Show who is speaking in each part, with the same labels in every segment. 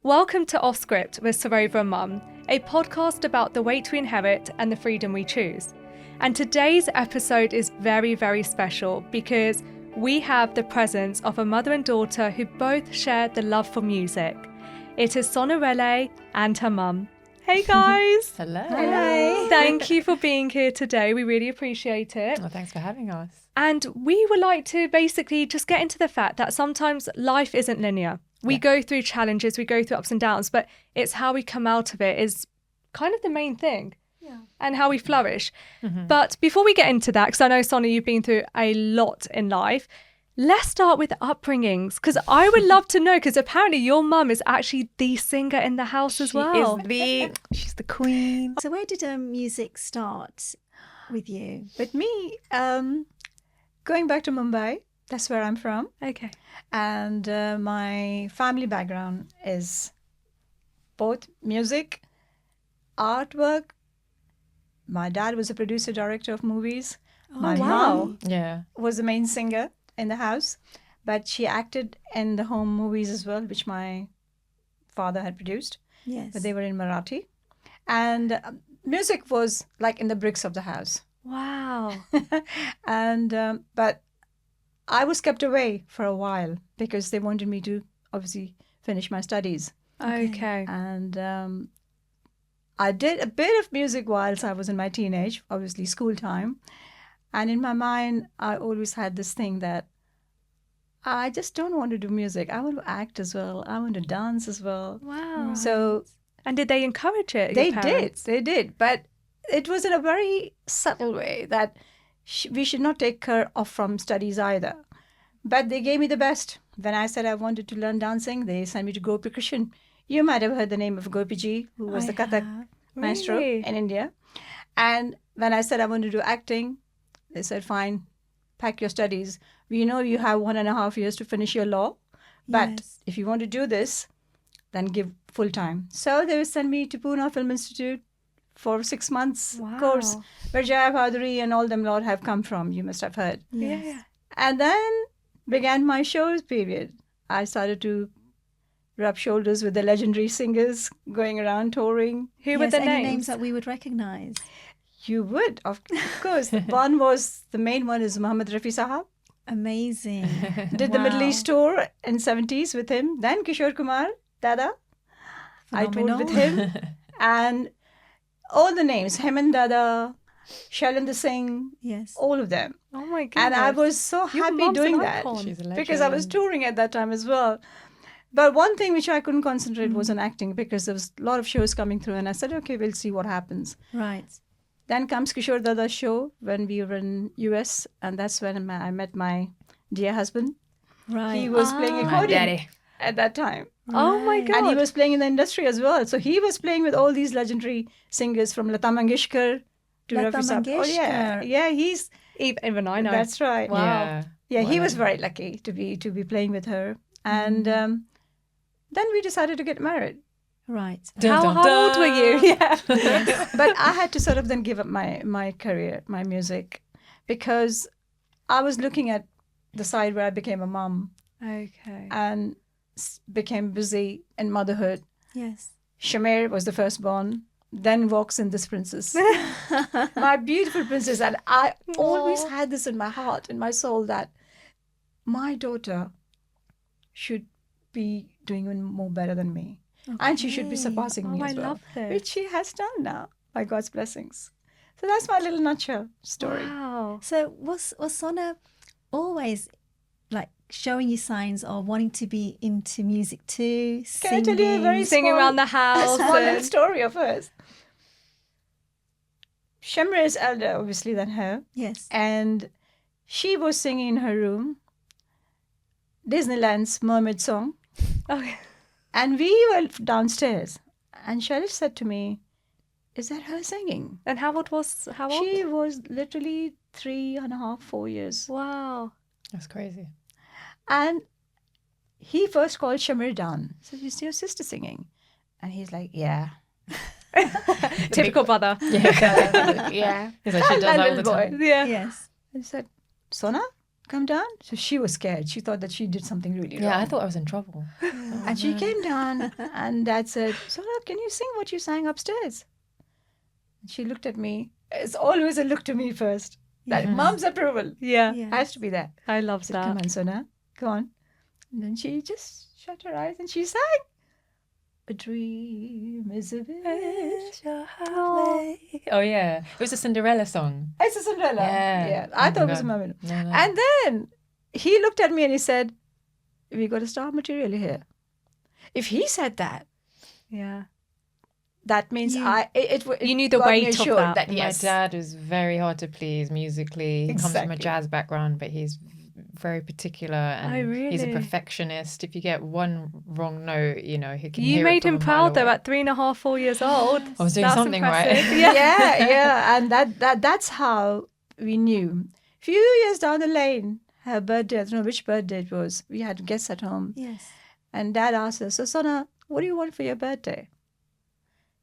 Speaker 1: Welcome to Off Script with Sarova and Mum, a podcast about the weight we inherit and the freedom we choose. And today's episode is very, very special because we have the presence of a mother and daughter who both share the love for music. It is Sonna Rele and her mum. Hey guys!
Speaker 2: Hello.
Speaker 1: Hello. Thank you for being here today. We really appreciate it.
Speaker 2: Well, thanks for having us.
Speaker 1: And we would like to basically just get into the fact that sometimes life isn't linear. We go through challenges, we go through ups and downs, but it's how we come out of it is kind of the main thing. Yeah. And how we flourish. Mm-hmm. But before we get into that, because I know, Sonna, you've been through a lot in life, let's start with upbringings, because I would love to know, because apparently your mum is actually the singer in the house as well.
Speaker 2: She's the queen.
Speaker 3: So where did music start with you?
Speaker 4: With me, going back to Mumbai, that's where I'm from.
Speaker 1: Okay.
Speaker 4: And my family background is both music, artwork. My dad was a producer, director of movies. My mom was the main singer in the house, but she acted in the home movies as well, which my father had produced.
Speaker 3: Yes.
Speaker 4: But they were in Marathi. And music was like in the bricks of the house.
Speaker 1: Wow.
Speaker 4: And but I was kept away for a while because they wanted me to obviously finish my studies.
Speaker 1: Okay.
Speaker 4: And I did a bit of music whilst I was in my teenage, obviously school time. And in my mind, I always had this thing that I just don't want to do music. I want to act as well. I want to dance as well.
Speaker 1: Wow.
Speaker 4: So,
Speaker 1: and did they encourage it?
Speaker 4: They did. But it was in a very subtle way that we should not take her off from studies either. But they gave me the best. When I said I wanted to learn dancing, they sent me to Gopi Krishan. You might have heard the name of Gopiji, who was the Kathak maestro in India. And when I said I wanted to do acting, they said, fine, pack your studies. We know you have 1.5 years to finish your law. But if you want to do this, then give full time. So they would send me to Pune Film Institute for 6 months course, where Jaya Bhaduri and all them lot have come from. You must have heard.
Speaker 1: Yes. Yeah.
Speaker 4: And then began my shows period. I started to rub shoulders with the legendary singers going around touring.
Speaker 1: Who were the
Speaker 3: names that we would recognize?
Speaker 4: You would, of course. One was, the main one is Muhammad Rafi Sahab.
Speaker 3: Amazing.
Speaker 4: Did the Middle East tour in 70s with him. Then Kishore Kumar, Dada.
Speaker 3: Phenomenal.
Speaker 4: I toured with him. And all the names, Hemant Dada, Shailendra Singh, all of them.
Speaker 1: Oh my goodness.
Speaker 4: And I was so happy doing that because I was touring at that time as well. But one thing which I couldn't concentrate was on acting because there was a lot of shows coming through. And I said, okay, we'll see what happens.
Speaker 3: Right.
Speaker 4: Then comes Kishore Dada's show when we were in US. And that's when I met my dear husband.
Speaker 3: Right.
Speaker 4: He was playing accordion at that time.
Speaker 1: Oh my God.
Speaker 4: And he was playing in the industry as well. So he was playing with all these legendary singers from Lata Mangeshkar to Rafi Sahab. Oh, yeah, he's...
Speaker 1: Even I know.
Speaker 4: That's right.
Speaker 1: Wow.
Speaker 4: Yeah, he was very lucky to be playing with her. And then we decided to get married.
Speaker 3: Right.
Speaker 1: How old were you?
Speaker 4: Yeah. But I had to sort of then give up my career, my music, because I was looking at the side where I became a mom.
Speaker 1: Okay.
Speaker 4: And became busy in motherhood.
Speaker 3: Yes.
Speaker 4: Shamir was the firstborn. Then walks in this princess. My beautiful princess. And I always had this in my heart, in my soul, that my daughter should be doing even more better than me. Okay. And she should be surpassing me as well. I love this. Which she has done now, by God's blessings. So that's my little nutshell story.
Speaker 1: Wow.
Speaker 3: So was Sonna always like showing you signs of wanting to be into music too?
Speaker 4: Can I tell you a very
Speaker 1: singing around the house?
Speaker 4: A small little story of hers. Shamir is elder, obviously, than her.
Speaker 3: Yes.
Speaker 4: And she was singing in her room Disneyland's Mermaid Song.
Speaker 1: Okay.
Speaker 4: And we were downstairs. And Shailesh said to me, is that her singing?
Speaker 1: And how old?
Speaker 4: She was literally 3.5, 4 years.
Speaker 1: Wow.
Speaker 2: That's crazy.
Speaker 4: And he first called Shamir down. So, is your sister singing? And he's like, yeah.
Speaker 1: Typical brother.
Speaker 4: Yeah.
Speaker 2: He's like, she does that all the time.
Speaker 1: Yeah.
Speaker 3: Yes.
Speaker 4: And he said, Sonna, come down. So she was scared. She thought that she did something really wrong.
Speaker 2: Yeah, I thought I was in trouble.
Speaker 4: And she came down, and Dad said, Sonna, can you sing what you sang upstairs? And she looked at me. It's always a look to me first. That mom's approval
Speaker 1: Yeah.
Speaker 4: has to be there.
Speaker 1: I love
Speaker 4: I said,
Speaker 1: that.
Speaker 4: come on, Sonna, go on. And then she just shut her eyes and she sang. A dream is a wish.
Speaker 1: Oh.
Speaker 2: Oh yeah, it was a Cinderella song.
Speaker 4: It's a Cinderella.
Speaker 2: Yeah.
Speaker 4: I
Speaker 2: Oh
Speaker 4: thought it
Speaker 2: my
Speaker 4: was a
Speaker 2: God.
Speaker 4: moment.
Speaker 2: No.
Speaker 4: And then he looked at me and he said, we got a star material here. If he said that,
Speaker 1: Yeah.
Speaker 4: that means
Speaker 3: You-
Speaker 4: it
Speaker 1: You knew the
Speaker 4: got me
Speaker 1: weight of
Speaker 4: assured
Speaker 1: that.
Speaker 4: yes.
Speaker 2: My dad was very hard to please musically. He comes from a
Speaker 4: Exactly.
Speaker 2: jazz background, but he's very particular and
Speaker 1: Oh,
Speaker 2: he's a
Speaker 1: really?
Speaker 2: perfectionist. If you get one wrong note, he can
Speaker 1: You
Speaker 2: hear it
Speaker 1: made
Speaker 2: from
Speaker 1: him
Speaker 2: a mile
Speaker 1: proud though
Speaker 2: away.
Speaker 1: at 3.5, 4 years old.
Speaker 2: I was doing
Speaker 1: That's
Speaker 2: something right.
Speaker 1: impressive.
Speaker 4: yeah. And that's how we knew. Few years down the lane, her birthday, I don't know which birthday it was. We had guests at home.
Speaker 3: Yes.
Speaker 4: And Dad asked her, so Sonna, what do you want for your birthday?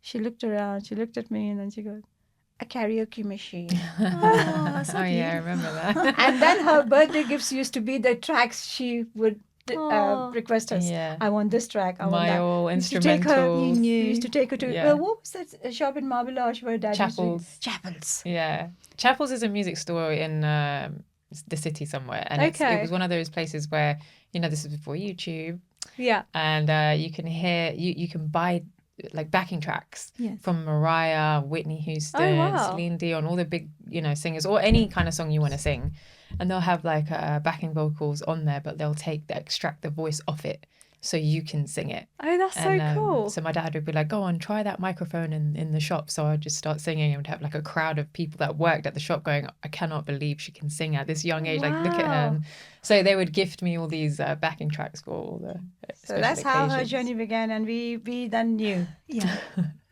Speaker 4: She looked around, she looked at me, and then she goes, a karaoke machine.
Speaker 3: Oh, that's so
Speaker 2: Oh yeah, I
Speaker 3: beautiful.
Speaker 2: remember that.
Speaker 4: And then her birthday gifts used to be the tracks she would
Speaker 1: Aw.
Speaker 4: request us.
Speaker 2: Yeah.
Speaker 4: I want this track, I want
Speaker 2: My
Speaker 4: that.
Speaker 2: all
Speaker 4: We used to take her-
Speaker 2: instrumentals.
Speaker 3: You knew.
Speaker 4: We used to take her to,
Speaker 2: Yeah.
Speaker 4: what was that shop in Marble Arch where Dad
Speaker 2: Chapels.
Speaker 4: used to... Chapels.
Speaker 2: Yeah. Chapels is a music store in the city somewhere. And it
Speaker 1: Okay.
Speaker 2: was one of those places where, this is before YouTube.
Speaker 1: Yeah.
Speaker 2: And you can hear, you can buy like backing tracks
Speaker 3: Yes.
Speaker 2: from Mariah, Whitney Houston,
Speaker 1: Oh, wow.
Speaker 2: Celine Dion, all the big, singers, or any kind of song you want to sing. And they'll have like backing vocals on there, but they'll extract the voice off it so you can sing it.
Speaker 1: Oh, that's so
Speaker 2: And,
Speaker 1: cool.
Speaker 2: So my dad would be like, go on, try that microphone in the shop. So I'd just start singing and would have like a crowd of people that worked at the shop going, I cannot believe she can sing at this young age. Like, look at her.
Speaker 1: Wow.
Speaker 2: And so they would gift me all these backing tracks for all the
Speaker 4: So
Speaker 2: special
Speaker 4: that's how her
Speaker 2: occasions.
Speaker 4: journey began. And we then knew
Speaker 3: Yeah.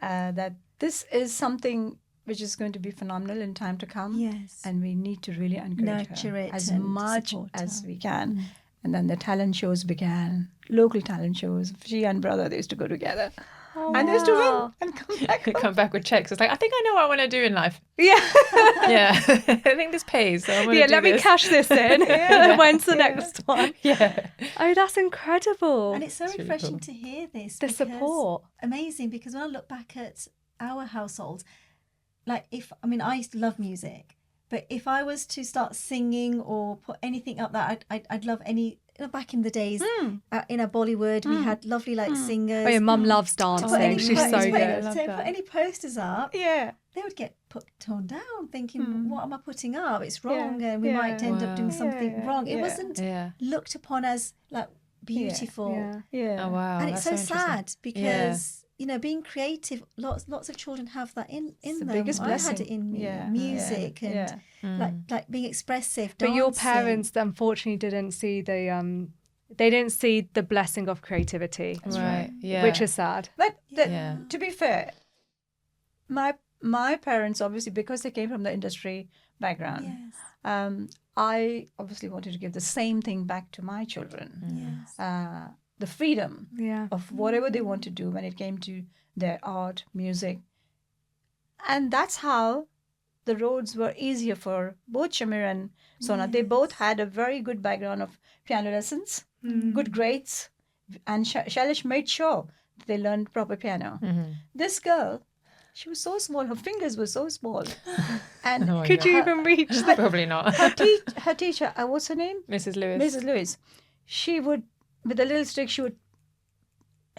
Speaker 4: that this is something which is going to be phenomenal in time to come.
Speaker 3: Yes.
Speaker 4: And we need to really encourage
Speaker 3: Nurture
Speaker 4: her
Speaker 3: it
Speaker 4: as
Speaker 3: and
Speaker 4: much
Speaker 3: support
Speaker 4: as
Speaker 3: her.
Speaker 4: we can. And then the talent shows began, local talent shows. She and brother, they used to go together.
Speaker 1: Oh,
Speaker 4: And they used to win
Speaker 1: wow.
Speaker 4: and come back home.
Speaker 2: Come back with checks. It's like, I think I know what I want to do in life.
Speaker 1: Yeah.
Speaker 2: Yeah. I think this pays. So I'm gonna
Speaker 1: Yeah,
Speaker 2: do
Speaker 1: let me
Speaker 2: this.
Speaker 1: cash this in.
Speaker 2: Yeah.
Speaker 1: When's the next one?
Speaker 2: Yeah.
Speaker 1: Oh, that's incredible.
Speaker 3: And it's so
Speaker 2: It's really
Speaker 3: refreshing
Speaker 2: cool.
Speaker 3: to hear this.
Speaker 1: The
Speaker 3: because-
Speaker 1: support.
Speaker 3: Amazing, because when I look back at our household, I used to love music, but if I was to start singing or put anything up that, I'd love any. Back in the days, in a Bollywood, we had lovely singers.
Speaker 1: Oh, your mum loves
Speaker 3: To put
Speaker 1: dancing.
Speaker 3: any
Speaker 1: She's
Speaker 3: po-
Speaker 1: so
Speaker 3: to put-
Speaker 1: good.
Speaker 2: love
Speaker 3: to
Speaker 2: that.
Speaker 3: put any posters up,
Speaker 4: Yeah.
Speaker 3: they would get torn down, thinking, "What am I putting up? It's wrong, and we
Speaker 4: yeah.
Speaker 3: might end up doing
Speaker 2: Wow.
Speaker 3: something
Speaker 4: Yeah,
Speaker 3: wrong." It
Speaker 4: yeah.
Speaker 3: wasn't
Speaker 2: Yeah.
Speaker 3: looked upon as beautiful.
Speaker 1: Yeah.
Speaker 4: Yeah.
Speaker 2: Oh, wow.
Speaker 3: And it's
Speaker 2: that's
Speaker 3: so
Speaker 2: interesting.
Speaker 3: sad because being creative, lots of children have that in
Speaker 4: It's the
Speaker 3: them.
Speaker 4: biggest
Speaker 3: I
Speaker 4: blessing.
Speaker 3: had it in me,
Speaker 4: Yeah.
Speaker 3: music
Speaker 4: Yeah.
Speaker 3: and like being expressive.
Speaker 1: But your
Speaker 3: dancing.
Speaker 1: parents unfortunately didn't see they didn't see the blessing of creativity,
Speaker 2: Right. Yeah.
Speaker 1: which is sad.
Speaker 4: But
Speaker 2: Yeah.
Speaker 4: to be fair, my parents, obviously, because they came from the industry background,
Speaker 3: Yes,
Speaker 4: I obviously wanted to give the same thing back to my children.
Speaker 3: yes,
Speaker 4: The freedom
Speaker 1: Yeah.
Speaker 4: of whatever they want to do when it came to their art, music. And that's how the roads were easier for both Shamir and Sonna. They both had a very good background of piano lessons, good grades, and Shailesh made sure that they learned proper piano.
Speaker 2: Mm-hmm.
Speaker 4: This girl, she was so small, her fingers were so small. And
Speaker 2: Oh my
Speaker 1: Could
Speaker 2: God.
Speaker 1: you even reach that?
Speaker 2: Probably not.
Speaker 4: her teacher, what's her name?
Speaker 2: Mrs. Lewis.
Speaker 4: Mrs. Lewis. She would, with a little stick, she would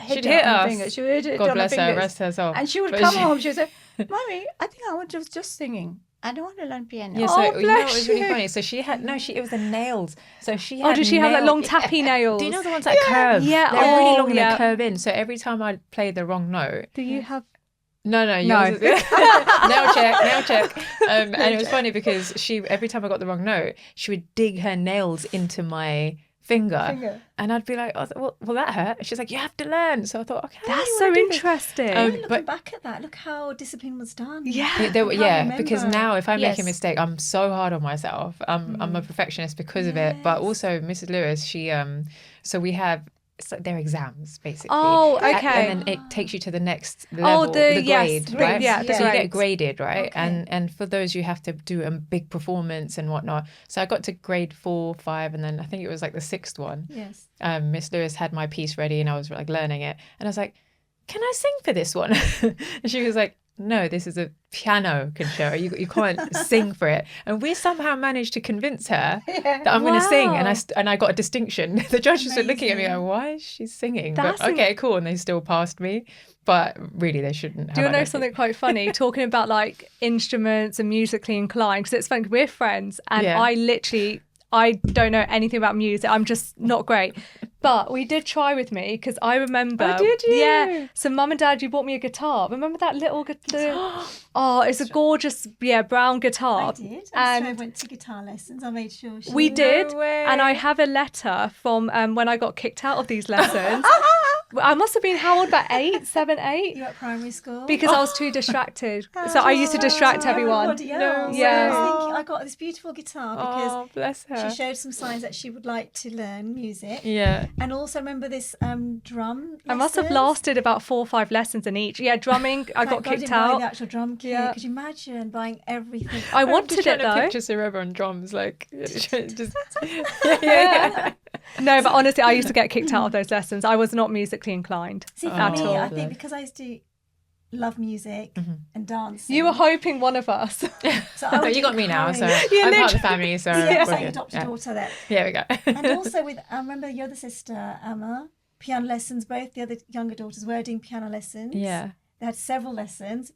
Speaker 2: She'd
Speaker 4: it
Speaker 2: hit
Speaker 4: on her
Speaker 2: us.
Speaker 4: fingers. She would hit it
Speaker 2: God
Speaker 4: on
Speaker 2: bless
Speaker 4: her
Speaker 2: her,
Speaker 4: fingers.
Speaker 2: rest her soul.
Speaker 4: And she would
Speaker 2: But
Speaker 4: come
Speaker 2: she-
Speaker 4: home, she would say, Mommy, I think I want just singing. I don't want to learn piano.
Speaker 2: Yeah, so
Speaker 1: Oh,
Speaker 2: you know it
Speaker 1: bless
Speaker 2: was really
Speaker 1: you.
Speaker 2: funny. So she had it was the nails. So she
Speaker 1: Oh,
Speaker 2: had
Speaker 1: did she have like long
Speaker 2: nail-
Speaker 1: tappy nails?
Speaker 2: Do you know the ones that curve?
Speaker 1: Yeah,
Speaker 2: They're really
Speaker 1: oh,
Speaker 2: long and
Speaker 1: yeah.
Speaker 2: they curve in. So every time I play the wrong note,
Speaker 1: Do you have?
Speaker 2: no,
Speaker 1: No.
Speaker 2: yours is nail check. And it was funny because every time I got the wrong note, she would dig her nails into my finger. And I'd be like, oh, well, that hurt. And she's like, you have to learn. So I thought, okay,
Speaker 1: That's
Speaker 2: you
Speaker 1: so
Speaker 2: wanna do this?
Speaker 1: interesting.
Speaker 3: Looking
Speaker 2: but-
Speaker 3: back at that, look how discipline was done.
Speaker 1: Yeah.
Speaker 2: Yeah, because
Speaker 3: remember.
Speaker 2: now if I make a
Speaker 4: Yes.
Speaker 2: mistake, I'm so hard on myself. I'm a perfectionist because of it. But
Speaker 3: Yes.
Speaker 2: also Mrs. Lewis, she so we have it's like their exams basically.
Speaker 1: Oh, okay.
Speaker 2: And then it takes you to the next level,
Speaker 1: the
Speaker 2: grade,
Speaker 1: yes,
Speaker 2: right?
Speaker 1: yeah, the
Speaker 2: So you
Speaker 1: grades.
Speaker 2: get graded, right?
Speaker 3: Okay.
Speaker 2: And for those you have to do a big performance and whatnot. So I got to grade 4, 5, and then I think it was like the 6th one.
Speaker 3: Yes.
Speaker 2: Miss Lewis had my piece ready and I was like learning it, and I was like, can I sing for this one? And she was like, no, this is a piano concerto. You can't sing for it. And we somehow managed to convince her that I'm going to sing, and I got a distinction. The judges were looking at me like, why is she singing?
Speaker 1: That's
Speaker 2: But okay, cool, and they still passed me. But really, they shouldn't have.
Speaker 1: Do you
Speaker 2: I
Speaker 1: know
Speaker 2: don't
Speaker 1: something
Speaker 2: think.
Speaker 1: quite funny? Talking about like instruments and musically inclined, because it's fun. We're friends, and
Speaker 2: Yeah.
Speaker 1: I don't know anything about music. I'm just not great. But we did try with me because I remember.
Speaker 2: Oh, did you?
Speaker 1: Yeah. So mum and dad, you bought me a guitar. Remember that little guitar? Oh, it's a gorgeous, brown guitar.
Speaker 3: I did.
Speaker 1: And
Speaker 3: I went to guitar lessons. I made sure she
Speaker 1: we did.
Speaker 2: way.
Speaker 1: And I have a letter from when I got kicked out of these lessons. I must have been how old? About 8, 7, 8?
Speaker 3: You were at primary school?
Speaker 1: Because I was too distracted. So I used to distract everyone.
Speaker 3: Everybody else.
Speaker 2: No
Speaker 3: So
Speaker 1: way.
Speaker 3: I was thinking, I got this beautiful guitar because
Speaker 2: Oh, bless her.
Speaker 3: she showed some signs that she would like to learn music.
Speaker 2: Yeah.
Speaker 3: And also remember this drum
Speaker 1: I must have
Speaker 3: lessons?
Speaker 1: lasted about 4 or 5 lessons in each. Yeah, drumming, I
Speaker 3: Thank
Speaker 1: got
Speaker 3: God I
Speaker 1: kicked
Speaker 3: didn't buy
Speaker 1: out.
Speaker 3: the actual drum kit.
Speaker 1: Yeah.
Speaker 3: Could you imagine buying everything?
Speaker 1: I
Speaker 2: I'm just
Speaker 1: wanted
Speaker 2: trying
Speaker 1: it
Speaker 2: to
Speaker 1: though.
Speaker 2: picture Sareva on drums, like just yeah.
Speaker 1: No, but honestly, I used to get kicked out of those lessons. I was not musically inclined.
Speaker 3: See, for
Speaker 1: at
Speaker 3: me,
Speaker 1: all.
Speaker 3: I think because I used to love music and dancing.
Speaker 1: You were hoping one of us.
Speaker 3: So I would
Speaker 2: You got me now, so
Speaker 3: encourage-
Speaker 2: I'm part of the family. So
Speaker 3: Yeah,
Speaker 2: we're
Speaker 3: like your
Speaker 2: good.
Speaker 3: adopted daughter there.
Speaker 2: Here we go.
Speaker 3: And also with, I remember your other sister, Emma, piano lessons. Both the other younger daughters were doing piano lessons.
Speaker 2: Yeah.
Speaker 3: They had several lessons.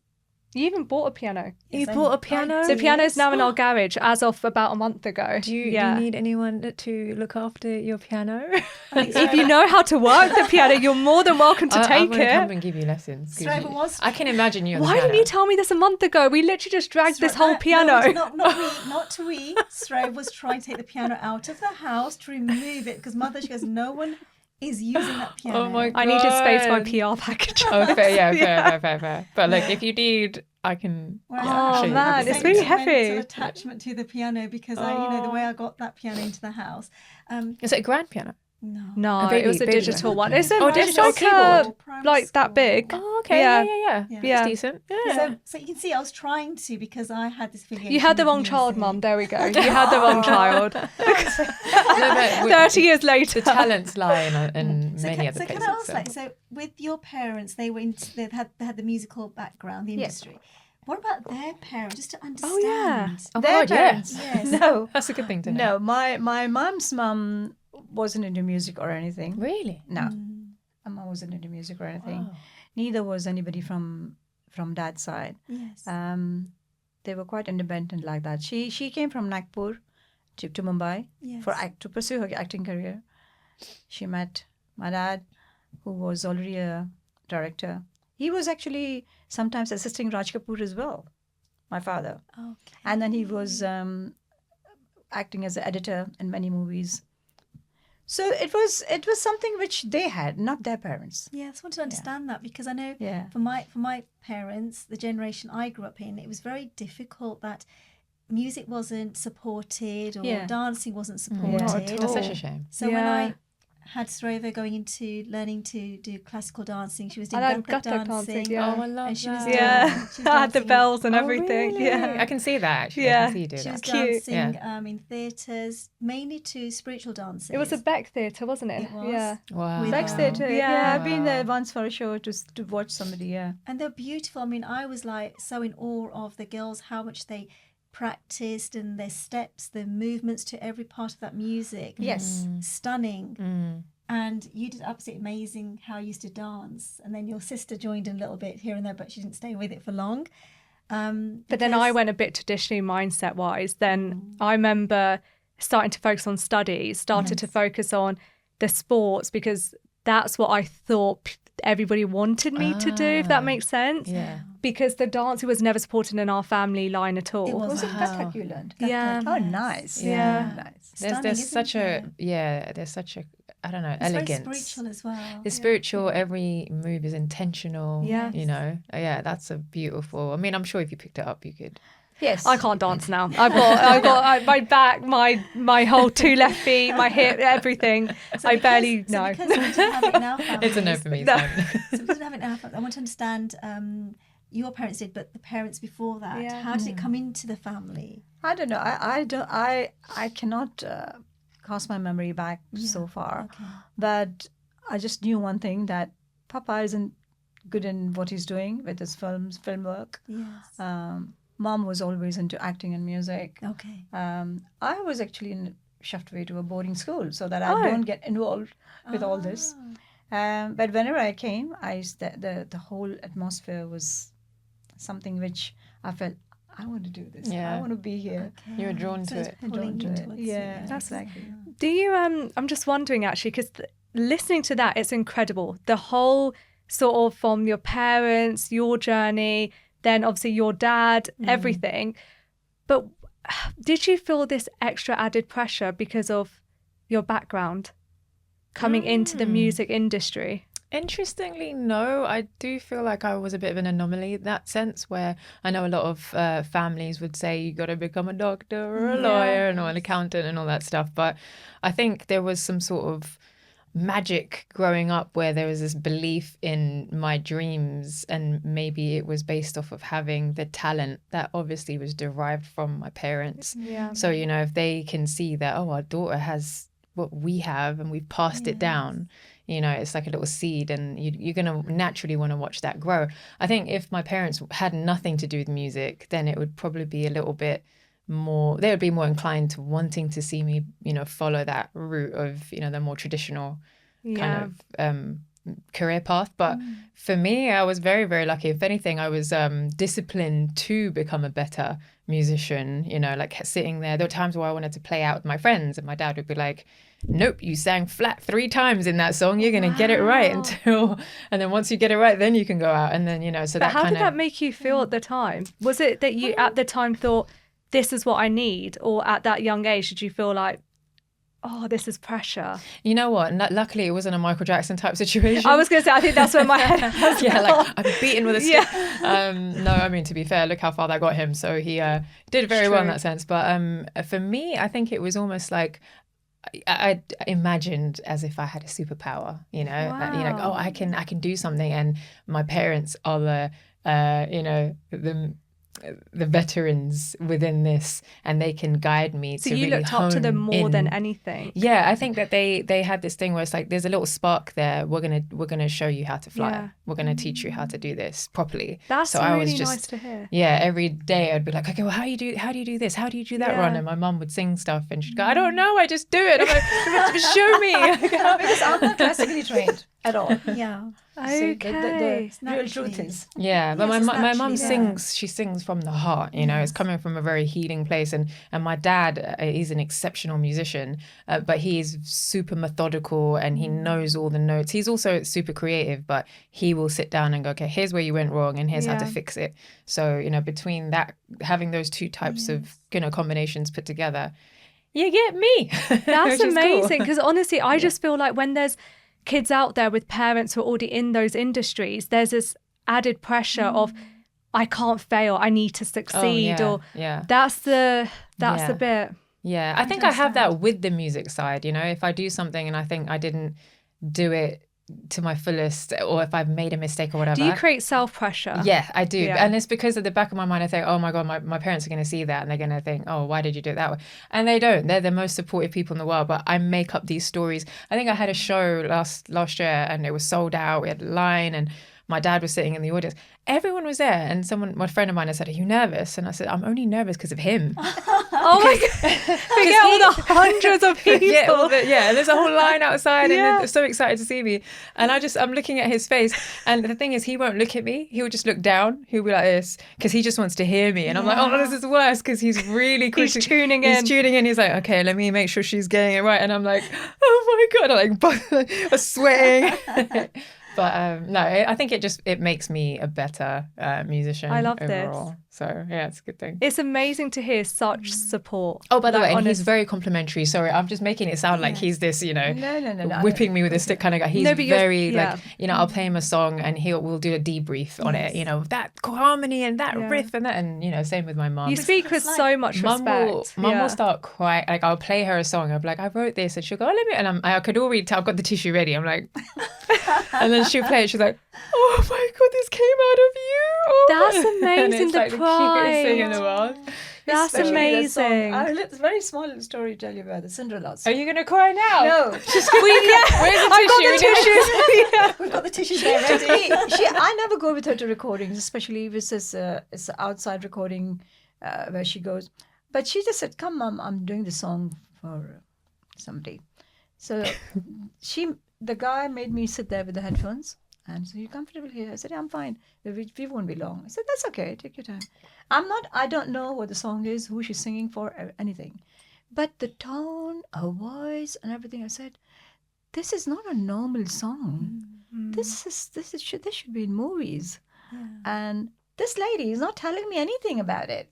Speaker 1: You even bought a piano.
Speaker 2: You
Speaker 3: Yes,
Speaker 2: bought a
Speaker 3: I
Speaker 2: piano?
Speaker 1: The
Speaker 3: did.
Speaker 1: piano's now in our garage as of about a month ago.
Speaker 2: Do you need anyone to look after your piano?
Speaker 1: If you know how to work the piano, you're more than welcome to
Speaker 2: I'm
Speaker 1: take
Speaker 2: gonna come
Speaker 1: it.
Speaker 2: and give you lessons. 'cause
Speaker 3: Strova
Speaker 2: you-
Speaker 3: was-
Speaker 2: I can imagine you on the
Speaker 1: Why didn't
Speaker 2: piano.
Speaker 1: you tell me this a month ago? We literally just dragged this whole
Speaker 3: No,
Speaker 1: piano.
Speaker 3: not we. Strove was trying to take the piano out of the house to remove it because mother, she goes, no one is using that piano.
Speaker 2: Oh my god!
Speaker 1: I need to space my PR package.
Speaker 2: Oh, fair, yeah, fair. But look, if you need, I can.
Speaker 3: Whereas
Speaker 1: Oh,
Speaker 3: I actually
Speaker 1: man,
Speaker 3: had the
Speaker 1: it's
Speaker 3: same
Speaker 1: really
Speaker 3: sentimental
Speaker 1: heavy.
Speaker 3: attachment to the piano because I, the way I got that piano into the house.
Speaker 2: Is it a grand piano?
Speaker 3: No.
Speaker 1: No,
Speaker 2: A baby-
Speaker 1: it was a
Speaker 2: baby
Speaker 1: digital
Speaker 2: one.
Speaker 1: one. It's
Speaker 2: Oh, digital
Speaker 1: like
Speaker 2: keyboard.
Speaker 1: like that big.
Speaker 2: Oh, okay.
Speaker 1: Yeah.
Speaker 2: Yeah.
Speaker 1: Yeah.
Speaker 2: It's decent. Yeah.
Speaker 3: So you can see I was trying to because I had this affiliation.
Speaker 1: You had the
Speaker 3: with
Speaker 1: wrong child,
Speaker 3: music.
Speaker 1: Mum. There we go. You had the wrong child.
Speaker 2: No, but
Speaker 1: 30 years later.
Speaker 2: the talents lie in
Speaker 3: So
Speaker 2: many
Speaker 3: can,
Speaker 2: other
Speaker 3: so
Speaker 2: places.
Speaker 3: can I ask, like, so with your parents, they had the musical background, the industry. What about their parents, just to understand?
Speaker 1: yeah.
Speaker 2: Oh my
Speaker 4: Their
Speaker 2: God, yeah.
Speaker 3: Yes.
Speaker 4: No,
Speaker 2: That's a good thing to know.
Speaker 4: no. My mom's mum wasn't into music or anything.
Speaker 2: Really?
Speaker 4: No,
Speaker 3: Mm.
Speaker 4: my mum wasn't into music or anything.
Speaker 2: Oh.
Speaker 4: Neither was anybody from dad's side.
Speaker 3: Yes.
Speaker 4: They were quite independent like that. She came from Nagpur to Mumbai
Speaker 3: Yes.
Speaker 4: to pursue her acting career. She met my dad, who was already a director. He was actually sometimes assisting Raj Kapoor as well, my father.
Speaker 3: Okay.
Speaker 4: And then he was acting as an editor in many movies. So it was something which they had, not their parents.
Speaker 3: Yeah, I just want to understand that because I know
Speaker 4: Yeah.
Speaker 3: for my parents, the generation I grew up in, it was very difficult that music wasn't supported or
Speaker 4: Yeah.
Speaker 3: dancing wasn't
Speaker 1: Not
Speaker 3: supported.
Speaker 1: at
Speaker 2: That's such
Speaker 1: all.
Speaker 2: a shame.
Speaker 3: So when
Speaker 1: Yeah.
Speaker 3: I had Strova going into learning to do classical dancing, she was doing
Speaker 1: I like
Speaker 3: Gattak
Speaker 1: Gattak dancing, yeah.
Speaker 2: Oh, I love
Speaker 3: and she was
Speaker 2: that.
Speaker 1: Yeah.
Speaker 3: she was
Speaker 1: I had the
Speaker 3: dancing-
Speaker 1: bells and
Speaker 2: Oh,
Speaker 1: everything.
Speaker 2: really?
Speaker 1: Yeah.
Speaker 2: I can see that actually. I
Speaker 1: Yeah.
Speaker 2: can see you do
Speaker 3: She was
Speaker 2: that.
Speaker 1: Cute.
Speaker 3: dancing in theatres, mainly to spiritual dances.
Speaker 1: It was a Beck Theatre, wasn't it?
Speaker 3: It was.
Speaker 1: Yeah.
Speaker 2: Wow.
Speaker 3: With,
Speaker 4: Beck's
Speaker 3: um,
Speaker 4: Theatre.
Speaker 1: Yeah.
Speaker 4: Yeah, I've been
Speaker 2: Wow.
Speaker 4: there once for a show to watch somebody. Yeah.
Speaker 3: And they're beautiful. I mean, I was like so in awe of the girls, how much they practiced and their steps, their movements to every part of that music.
Speaker 4: Yes.
Speaker 3: Stunning.
Speaker 2: Mm.
Speaker 3: And you did absolutely amazing how you used to dance. And then your sister joined in a little bit here and there, but she didn't stay with it for long.
Speaker 1: But then I went a bit traditionally mindset wise. Then I remember starting to focus on studies, started to focus on the sports because that's what I thought everybody wanted me to do, if
Speaker 2: Ah.
Speaker 1: that makes sense.
Speaker 2: Yeah.
Speaker 1: Because the dancing was never supported in our family line at all.
Speaker 3: It
Speaker 4: Was
Speaker 3: wasn't.
Speaker 4: it Gattak you learned?
Speaker 1: Yeah.
Speaker 4: Oh, nice.
Speaker 1: Yeah.
Speaker 4: Nice.
Speaker 3: Stunning,
Speaker 2: There's
Speaker 3: isn't
Speaker 2: such a
Speaker 3: it?
Speaker 2: there's such a I don't know,
Speaker 3: It's very
Speaker 2: elegance.
Speaker 3: spiritual as well.
Speaker 2: It's spiritual. Every move is intentional.
Speaker 1: Yeah.
Speaker 2: You know. Yeah, that's a beautiful. I mean, I'm sure if you picked it up, you could.
Speaker 4: Yes.
Speaker 1: I can't dance now. I've got my back, my whole 2 left feet, my hip, everything. I barely know.
Speaker 3: Because we didn't have it in our family.
Speaker 2: It's a no for me.
Speaker 1: No.
Speaker 3: So we didn't have it in our family. I want to understand. Your parents did, but the parents before that.
Speaker 1: Yeah.
Speaker 3: How did it come into the family?
Speaker 4: I don't know. I cannot cast my memory back so far,
Speaker 3: Okay.
Speaker 4: but I just knew one thing, that Papa isn't good in what he's doing with his film work.
Speaker 3: Yes.
Speaker 4: Mom was always into acting and music.
Speaker 3: Okay.
Speaker 4: I was actually shoved away to a boarding school so that I
Speaker 1: Oh.
Speaker 4: don't get involved with all this. But whenever I came, the whole atmosphere was something which I felt, I want to do this.
Speaker 2: Yeah.
Speaker 4: I want to be here.
Speaker 3: Okay.
Speaker 2: You were drawn
Speaker 3: So
Speaker 2: to
Speaker 3: it's
Speaker 2: it.
Speaker 3: pulling
Speaker 4: Drawn to
Speaker 3: towards
Speaker 4: it.
Speaker 3: you.
Speaker 4: Yeah,
Speaker 1: That's
Speaker 4: exactly.
Speaker 1: Do you? I'm just wondering actually, because listening to that, it's incredible. The whole sort of from your parents, your journey, then obviously your dad, everything. But did you feel this extra added pressure because of your background coming into the music industry?
Speaker 2: Interestingly, no. I do feel like I was a bit of an anomaly in that sense, where I know a lot of families would say you got to become a doctor or a lawyer and or an accountant and all that stuff. But I think there was some sort of magic growing up where there was this belief in my dreams, and maybe it was based off of having the talent that obviously was derived from my parents.
Speaker 1: Yeah.
Speaker 2: So, you know, if they can see that, oh, our daughter has what we have and we've passed it down, you know, it's like a little seed, and you're going to naturally want to watch that grow. I think if my parents had nothing to do with music, then it would probably be a little bit more, they would be more inclined to wanting to see me, you know, follow that route of, you know, the more traditional kind of career path. But for me, I was very, very lucky. If anything, I was disciplined to become a better musician, you know, like sitting there were times where I wanted to play out with my friends and my dad would be like, nope, you sang flat 3 times in that song, you're gonna get it right and then once you get it right, then you can go out. And then, you know, so
Speaker 1: But
Speaker 2: that
Speaker 1: how
Speaker 2: kind
Speaker 1: did that make you feel at the time? Was it that you at the time thought this is what I need, or at that young age did you feel like, oh, this is pressure?
Speaker 2: You know what? Luckily, it wasn't a Michael Jackson type situation.
Speaker 1: I was going to say, I think that's where my head was.
Speaker 2: Yeah, like I'm beaten with a stick. No, I mean, to be fair, look how far that got him. So he did very well in that sense. But for me, I think it was almost like I imagined as if I had a superpower. You know, you know, oh, I can do something, and my parents are the you know, the veterans within this, and they can guide me
Speaker 1: So
Speaker 2: to
Speaker 1: you
Speaker 2: really
Speaker 1: looked up to them
Speaker 2: hone
Speaker 1: more than
Speaker 2: in.
Speaker 1: anything.
Speaker 2: Yeah, I think that they had this thing where it's like there's a little spark there. We're gonna show you how to fly.
Speaker 1: Yeah.
Speaker 2: We're gonna teach you how to do this properly.
Speaker 1: That's
Speaker 2: so
Speaker 1: really
Speaker 2: I was just,
Speaker 1: nice to hear.
Speaker 2: Yeah, every day I'd be like, okay, well, how do you do this? How do you do that run? And my mum would sing stuff, and she'd go, I don't know, I just do it. I'm like, show me.
Speaker 4: Because I'm not classically trained at all.
Speaker 3: Yeah.
Speaker 4: So
Speaker 1: Okay.
Speaker 4: the real truth is.
Speaker 2: Yeah, but
Speaker 3: Yes, it's
Speaker 2: my mum
Speaker 3: naturally
Speaker 2: sings. She sings from the heart. You know, it's coming from a very healing place. And my dad, he's an exceptional musician, but he's super methodical and he knows all the notes. He's also super creative, but he will sit down and go, okay, here's where you went wrong, and here's how to fix it. So, you know, between that, having those two types of, you know, combinations put together, you get me.
Speaker 1: That's
Speaker 2: which is cool.
Speaker 1: amazing. Because honestly, I just feel like when there's kids out there with parents who are already in those industries, there's this added pressure of, I can't fail, I need to succeed, that's the bit.
Speaker 2: Yeah, I think I have that with the music side. You know, if I do something and I think I didn't do it to my fullest, or if I've made a mistake or whatever.
Speaker 1: Do you create self-pressure?
Speaker 2: Yeah, I do.
Speaker 1: Yeah.
Speaker 2: And it's because at the back of my mind, I think, oh my God, my parents are going to see that and they're going to think, oh, why did you do it that way? And they don't. They're the most supportive people in the world, but I make up these stories. I think I had a show last year and it was sold out. We had a line and my dad was sitting in the audience. Everyone was there, and my friend of mine had said, are you nervous? And I said, I'm only nervous because of him.
Speaker 1: Oh my God. Forget all the hundreds of people.
Speaker 2: There's a whole line outside and they're so excited to see me. And I'm looking at his face, and the thing is, he won't look at me. He'll just look down. He'll be like this because he just wants to hear me. And I'm like, oh, this is worse because he's really
Speaker 1: He's tuning in.
Speaker 2: He's tuning in. He's like, okay, let me make sure she's getting it right. And I'm like, oh my God, I'm sweating. But no, I think it makes me a better musician.
Speaker 1: I love
Speaker 2: overall.
Speaker 1: this.
Speaker 2: So yeah, it's a good thing.
Speaker 1: It's amazing to hear such support.
Speaker 2: Oh, by the
Speaker 1: Like,
Speaker 2: way, and he's
Speaker 1: honest-
Speaker 2: very complimentary. Sorry, I'm just making it sound like he's this,
Speaker 4: No.
Speaker 2: whipping me with a stick kind of guy. He's
Speaker 1: No, but you're-
Speaker 2: very
Speaker 1: yeah.
Speaker 2: I'll play him a song and we'll do a debrief on it. That harmony and that riff and that, and same with my mum.
Speaker 1: You speak with so much respect.
Speaker 2: Mum will start crying. Like I'll play her a song. I'll be like, I wrote this, and she'll go, oh, let me. And I could already tell. I've got the tissue ready. I'm like, and then she'll play it. She's like, oh my god, this came out of you. Oh
Speaker 1: That's
Speaker 2: my-" And
Speaker 1: amazing,
Speaker 2: it's
Speaker 1: the
Speaker 2: like the cutest thing in
Speaker 1: pride.
Speaker 2: the world.
Speaker 1: That's
Speaker 4: Especially that song.
Speaker 1: amazing.
Speaker 4: It's a very small little story to tell you about the Cinderella song.
Speaker 2: Are you gonna cry now?
Speaker 4: No.
Speaker 2: Where's the tissue?
Speaker 3: We've got the tissues there ready.
Speaker 4: I never go with her to recordings, especially if it's an outside recording where she goes. But she just said, "Come, Mum, I'm doing the song for somebody." So the guy made me sit there with the headphones. And so, you comfortable here? I said, I'm fine. We won't be long. I said, that's okay. Take your time. I don't know what the song is, who she's singing for, or anything. But the tone, her voice, and everything, I said, this is not a normal song. This should be in movies.
Speaker 3: Yeah.
Speaker 4: And this lady is not telling me anything about it.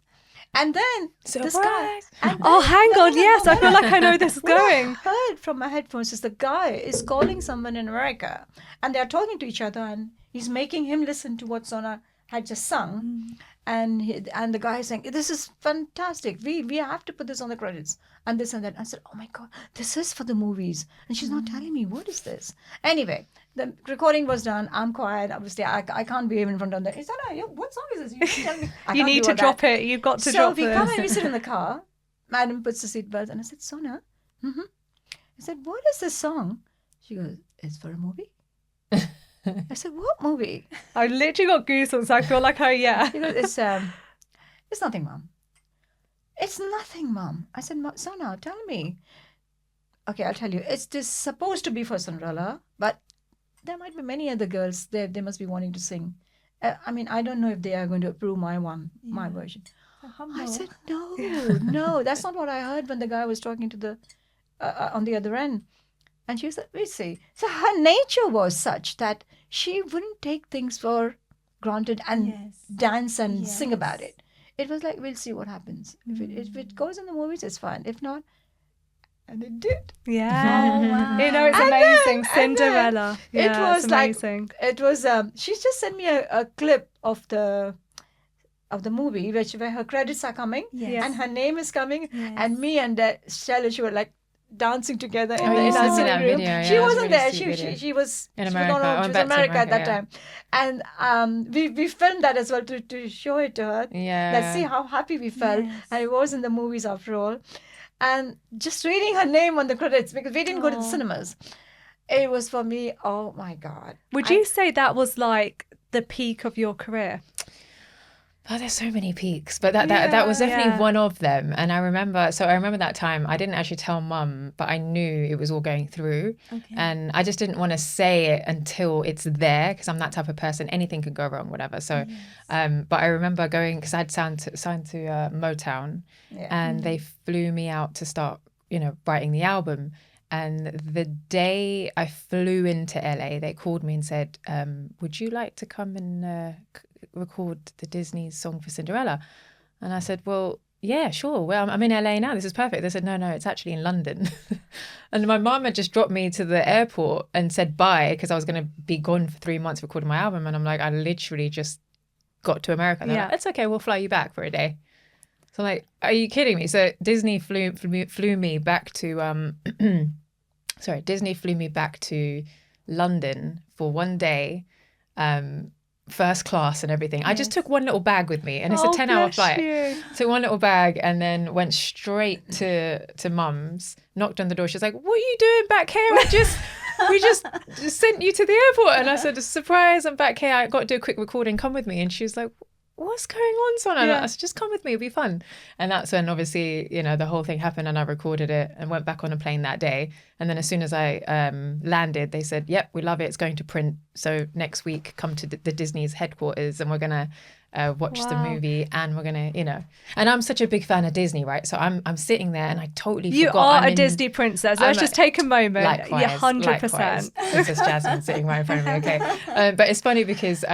Speaker 4: And then this guy.
Speaker 2: Surprise.
Speaker 1: Oh, hang on. Yes, I feel like I know this is going.
Speaker 4: I heard from my headphones is the guy is calling someone in America, and they're talking to each other, and he's making him listen to what Sonna had just sung, and the guy is saying, "This is fantastic. We have to put this on the credits," and this and that. I said, "Oh my god, this is for the movies," and she's not telling me what is this. Anyway, the recording was done. I'm quiet. Obviously, I can't be in front of them. Sonna, what song is this? You need to tell me.
Speaker 1: You need to drop it. You've got to drop
Speaker 4: So we
Speaker 1: it.
Speaker 4: come and we sit in the car. Madam puts the seatbelt, and I said, Sonna, I said, what is this song? She goes, it's for a movie. I said, what movie?
Speaker 1: I literally got goosebumps. I feel like, oh yeah.
Speaker 4: She goes, it's nothing, Mom. It's nothing, Mom. I said, Sonna, tell me. Okay, I'll tell you. It's just supposed to be for Cinderella, but there might be many other girls. They must be wanting to sing. I don't know if they are going to approve my version. I said, no, that's not what I heard when the guy was talking to the on the other end. And she said, we see. So her nature was such that she wouldn't take things for granted and dance and sing about it. It was like, we'll see what happens. If it goes in the movies, it's fine. If not, and it did.
Speaker 1: Yeah.
Speaker 3: Oh, wow.
Speaker 1: It's
Speaker 4: And
Speaker 1: amazing.
Speaker 4: then-
Speaker 1: Cinderella.
Speaker 4: it
Speaker 1: Yeah,
Speaker 4: was
Speaker 1: it's
Speaker 4: like-
Speaker 1: amazing.
Speaker 4: It was, she just sent me a clip of the movie where her credits are coming
Speaker 3: Yes.
Speaker 4: and her name is coming
Speaker 3: Yes.
Speaker 4: and me and Stella, she were like dancing together in,
Speaker 2: Oh,
Speaker 4: the,
Speaker 2: you
Speaker 4: in our
Speaker 2: sent me
Speaker 4: sitting
Speaker 2: that
Speaker 4: room.
Speaker 2: video, yeah,
Speaker 4: She
Speaker 2: it was a
Speaker 4: wasn't
Speaker 2: really
Speaker 4: there.
Speaker 2: sweet video.
Speaker 4: She was
Speaker 2: In
Speaker 4: she
Speaker 2: America.
Speaker 4: Was,
Speaker 2: I
Speaker 4: she
Speaker 2: went
Speaker 4: was
Speaker 2: back
Speaker 4: in
Speaker 2: to
Speaker 4: America at that
Speaker 2: America,
Speaker 4: time. And we filmed that as well to show it to her.
Speaker 2: Yeah.
Speaker 4: Let's see how happy we felt.
Speaker 3: Yes.
Speaker 4: And it was in the movies after all. And just reading her name on the credits, because we didn't go to the cinemas. It was for me, oh my God.
Speaker 1: Would you say that was like the peak of your career?
Speaker 2: Oh, there's so many peaks, but that was definitely
Speaker 1: Yeah.
Speaker 2: one of them. And I remember that time, I didn't actually tell Mum, but I knew it was all going through.
Speaker 3: Okay.
Speaker 2: And I just didn't want to say it until it's there, because I'm that type of person. Anything could go wrong, whatever. So, but I remember going, because I'd signed to Motown, and they flew me out to start, writing the album. And the day I flew into LA, they called me and said, would you like to come and record the Disney song for Cinderella? And I said, well, yeah, sure. Well, I'm in LA now. This is perfect. They said, no, it's actually in London. And my mum had just dropped me to the airport and said bye, because I was going to be gone for 3 months recording my album. And I'm like, I literally just got to America. They're like, it's okay. We'll fly you back for a day. So I'm like, are you kidding me? So Disney flew me back to, Disney flew me back to London for 1 day, first class and everything. I just took one little bag with me, and it's a 10-hour flight. Took one little bag and then went straight to Mum's, knocked on the door. She's like, what are you doing back here? We just sent you to the airport. And I said, surprise, I'm back here. I got to do a quick recording. Come with me. And she was like, what's going on, Sonna? I said, just come with me, it'll be fun. And that's when obviously, the whole thing happened, and I recorded it and went back on a plane that day. And then as soon as I landed, they said, yep, we love it. It's going to print. So next week, come to the Disney's headquarters, and we're going to watch the
Speaker 1: Wow.
Speaker 2: movie, and we're gonna, and I'm such a big fan of Disney, right? So I'm sitting there and I totally
Speaker 1: You
Speaker 2: forgot
Speaker 1: are
Speaker 2: I'm
Speaker 1: a
Speaker 2: in-
Speaker 1: Disney princess. Let's
Speaker 2: I'm
Speaker 1: just take a moment.
Speaker 2: Likewise,
Speaker 1: Yeah, 100%.
Speaker 2: likewise. Princess Jasmine sitting right in front of me. Okay, but it's funny because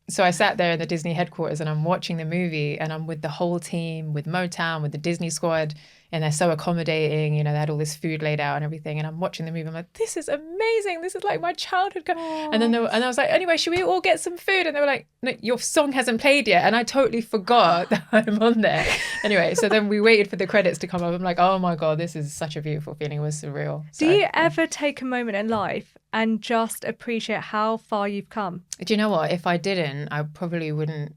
Speaker 2: so I sat there in the Disney headquarters and I'm watching the movie, and I'm with the whole team, with Motown, with the Disney squad, and they're so accommodating. They had all this food laid out and everything, and I'm watching the movie. I'm like, this is amazing. This is like my childhood. And then and I was like, anyway, should we all get some food? And they were like, no, your song hasn't played yet, and I totally forgot that I'm on there. Anyway, so then we waited for the credits to come up. I'm like, oh my god, this is such a beautiful feeling. It was surreal.
Speaker 1: Do you ever take a moment in life and just appreciate how far you've come?
Speaker 2: Do you know what? If I didn't, I probably wouldn't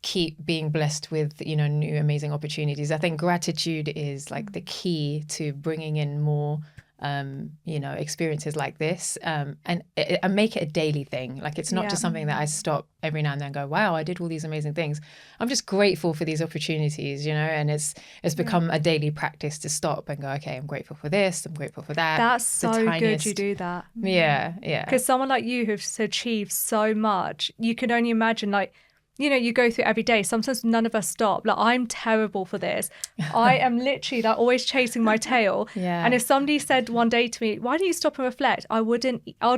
Speaker 2: keep being blessed with, new amazing opportunities. I think gratitude is like the key to bringing in more, experiences like this, and make it a daily thing. Like, it's not just something that I stop every now and then and go, wow, I did all these amazing things. I'm just grateful for these opportunities, and it's become a daily practice to stop and go, okay, I'm grateful for this, I'm grateful for that.
Speaker 1: That's so good you do that.
Speaker 2: Yeah.
Speaker 1: Because someone like you who's achieved so much, you can only imagine, like, you go through every day. Sometimes none of us stop. Like, I'm terrible for this. I am literally like always chasing my tail.
Speaker 2: Yeah.
Speaker 1: And if somebody said one day to me, why don't you stop and reflect? I would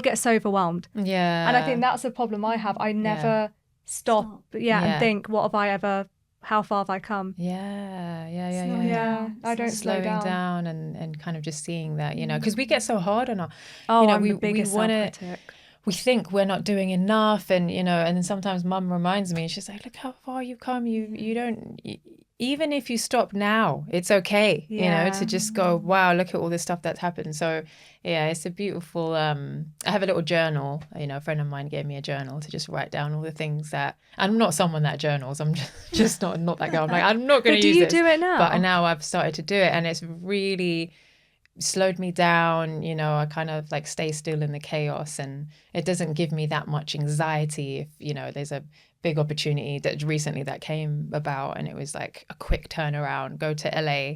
Speaker 1: get so overwhelmed.
Speaker 2: Yeah.
Speaker 1: And I think that's a problem I have. I never stop. And think, how far have I come?
Speaker 2: Yeah.
Speaker 1: I don't slow down.
Speaker 2: And kind of just seeing that, because we get so hard on our,
Speaker 1: I'm the biggest self-critic.
Speaker 2: We think we're not doing enough, and and then sometimes Mum reminds me, she's like, look how far you've come. You don't, even if you stop now, it's okay, to just go, wow, look at all this stuff that's happened. So yeah, it's a beautiful, I have a little journal, a friend of mine gave me a journal to just write down all the things that, I'm not someone that journals, I'm just not that girl. I'm like, I'm not going to use this.
Speaker 1: Do you do it now?
Speaker 2: But now I've started to do it, and it's really slowed me down. I kind of like stay still in the chaos, and it doesn't give me that much anxiety if there's a big opportunity that came about, and it was like a quick turnaround, go to LA,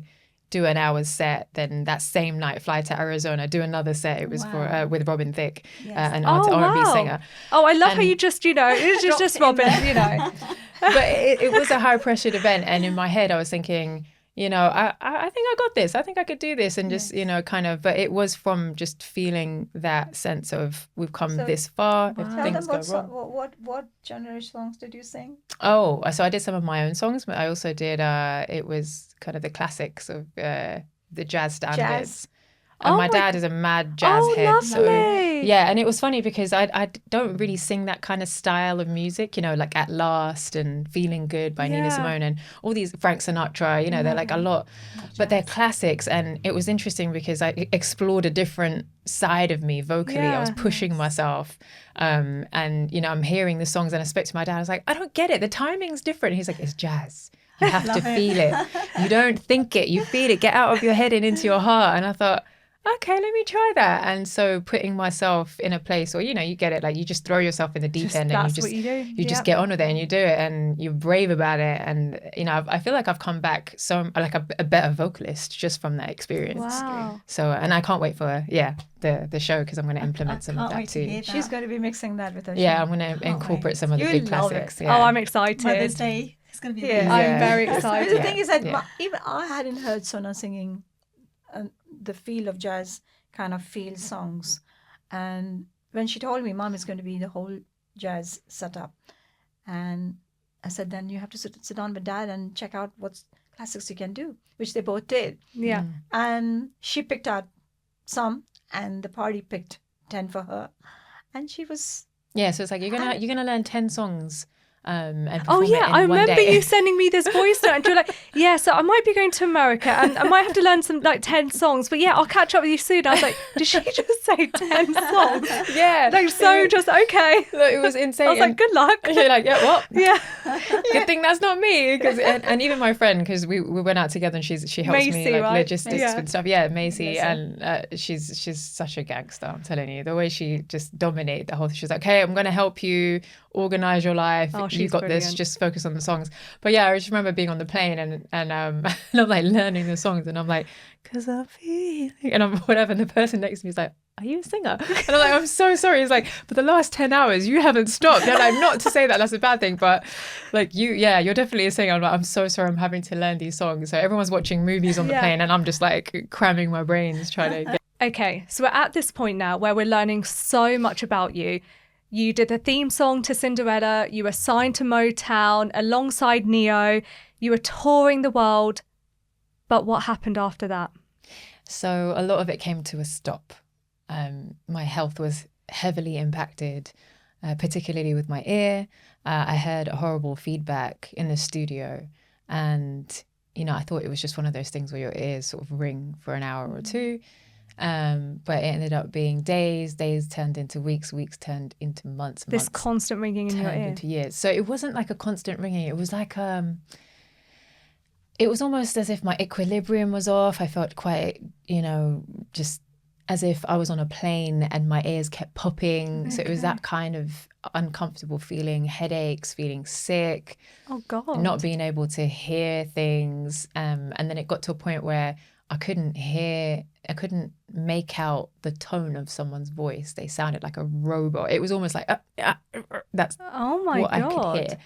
Speaker 2: do an hour's set, then that same night fly to Arizona, do another set. It was for with Robin Thicke, an R&B singer.
Speaker 1: Oh, I love how you just it's just Robin,
Speaker 2: But it was a high pressured event, and in my head I was thinking, I think I got this. I think I could do this, and just but it was from just feeling that sense of we've come this far. If things go wrong.
Speaker 4: What genre songs did you sing?
Speaker 2: Oh, so I did some of my own songs, but I also did. It was kind of the classics of the jazz standards. And my dad is a mad jazz head.
Speaker 1: Lovely.
Speaker 2: So yeah, and it was funny because I don't really sing that kind of style of music, like At Last and Feeling Good by Nina Simone and all these Frank Sinatra, they're like a lot, but they're classics. And it was interesting because I explored a different side of me vocally. I was pushing myself. And, I'm hearing the songs, and I spoke to my dad. I was like, I don't get it. The timing's different. He's like, it's jazz. You have to feel it. You don't think it. You feel it. Get out of your head and into your heart. And I thought, okay, let me try that. And so putting myself in a place where, you get it, like you just throw yourself in the deep end, and you just get on with it, and you do it, and you're brave about it. And, I feel like I've come back so like a better vocalist just from that experience.
Speaker 1: Wow.
Speaker 2: So, and I can't wait for, the show, because I'm going to implement some of that too.
Speaker 4: She's going to be mixing that with her show.
Speaker 2: Yeah, I'm going to incorporate some of the big classics.
Speaker 1: Yeah. Oh, I'm excited.
Speaker 3: Mother's Day. It's going to be
Speaker 1: I'm very excited.
Speaker 4: The thing is that even I hadn't heard Sonna singing the feel of jazz kind of feel songs, and when she told me Mom is going to be the whole jazz setup, and I said, then you have to sit down with Dad and check out what classics you can do, which they both did. And she picked out some, and the party picked 10 for her, and she was
Speaker 2: so it's like you're gonna learn 10 songs. And
Speaker 1: I remember you sending me this voice note, and you're like, so I might be going to America, and I might have to learn some like 10 songs, but I'll catch up with you soon. I was like, did she just say 10 songs? Just okay.
Speaker 2: It was insane.
Speaker 1: I was like, good luck.
Speaker 2: You're like, what?
Speaker 1: Yeah.
Speaker 2: Good thing that's not me, and even my friend, because we went out together, and she helps
Speaker 1: Macy,
Speaker 2: me like
Speaker 1: right?
Speaker 2: logistics and stuff. Yeah, Macy, and she's such a gangster. I'm telling you, the way she just dominated the whole thing. She was like, okay, I'm going to help you organize your life. You got
Speaker 1: brilliant.
Speaker 2: this, just focus on the songs. But I just remember being on the plane, and I'm like learning the songs, and I'm like, 'cause I'm feeling, and I'm whatever, and the person next to me is like, are you a singer? And I'm like, I'm so sorry. He's like, for the last 10 hours, you haven't stopped. And I'm not to say that that's a bad thing, but like you're definitely a singer. I'm like, I'm so sorry. I'm having to learn these songs. So everyone's watching movies on the plane and I'm just like cramming my brains trying to get.
Speaker 1: Okay, so we're at this point now where we're learning so much about you. You did a theme song to Cinderella. You were signed to Motown alongside Neo. You were touring the world. But what happened after that?
Speaker 2: So a lot of it came to a stop. My health was heavily impacted, particularly with my ear. I heard horrible feedback in the studio. And, I thought it was just one of those things where your ears sort of ring for an hour or two. But it ended up being days turned into weeks turned into months.
Speaker 1: This constant ringing in your ear.
Speaker 2: Turned into years. So it wasn't like a constant ringing. It was like, it was almost as if my equilibrium was off. I felt quite, just as if I was on a plane and my ears kept popping. Okay. So it was that kind of uncomfortable feeling, headaches, feeling sick.
Speaker 1: Oh, God.
Speaker 2: Not being able to hear things. And then it got to a point where I couldn't make out the tone of someone's voice. They sounded like a robot. It was almost like, that's what I could hear.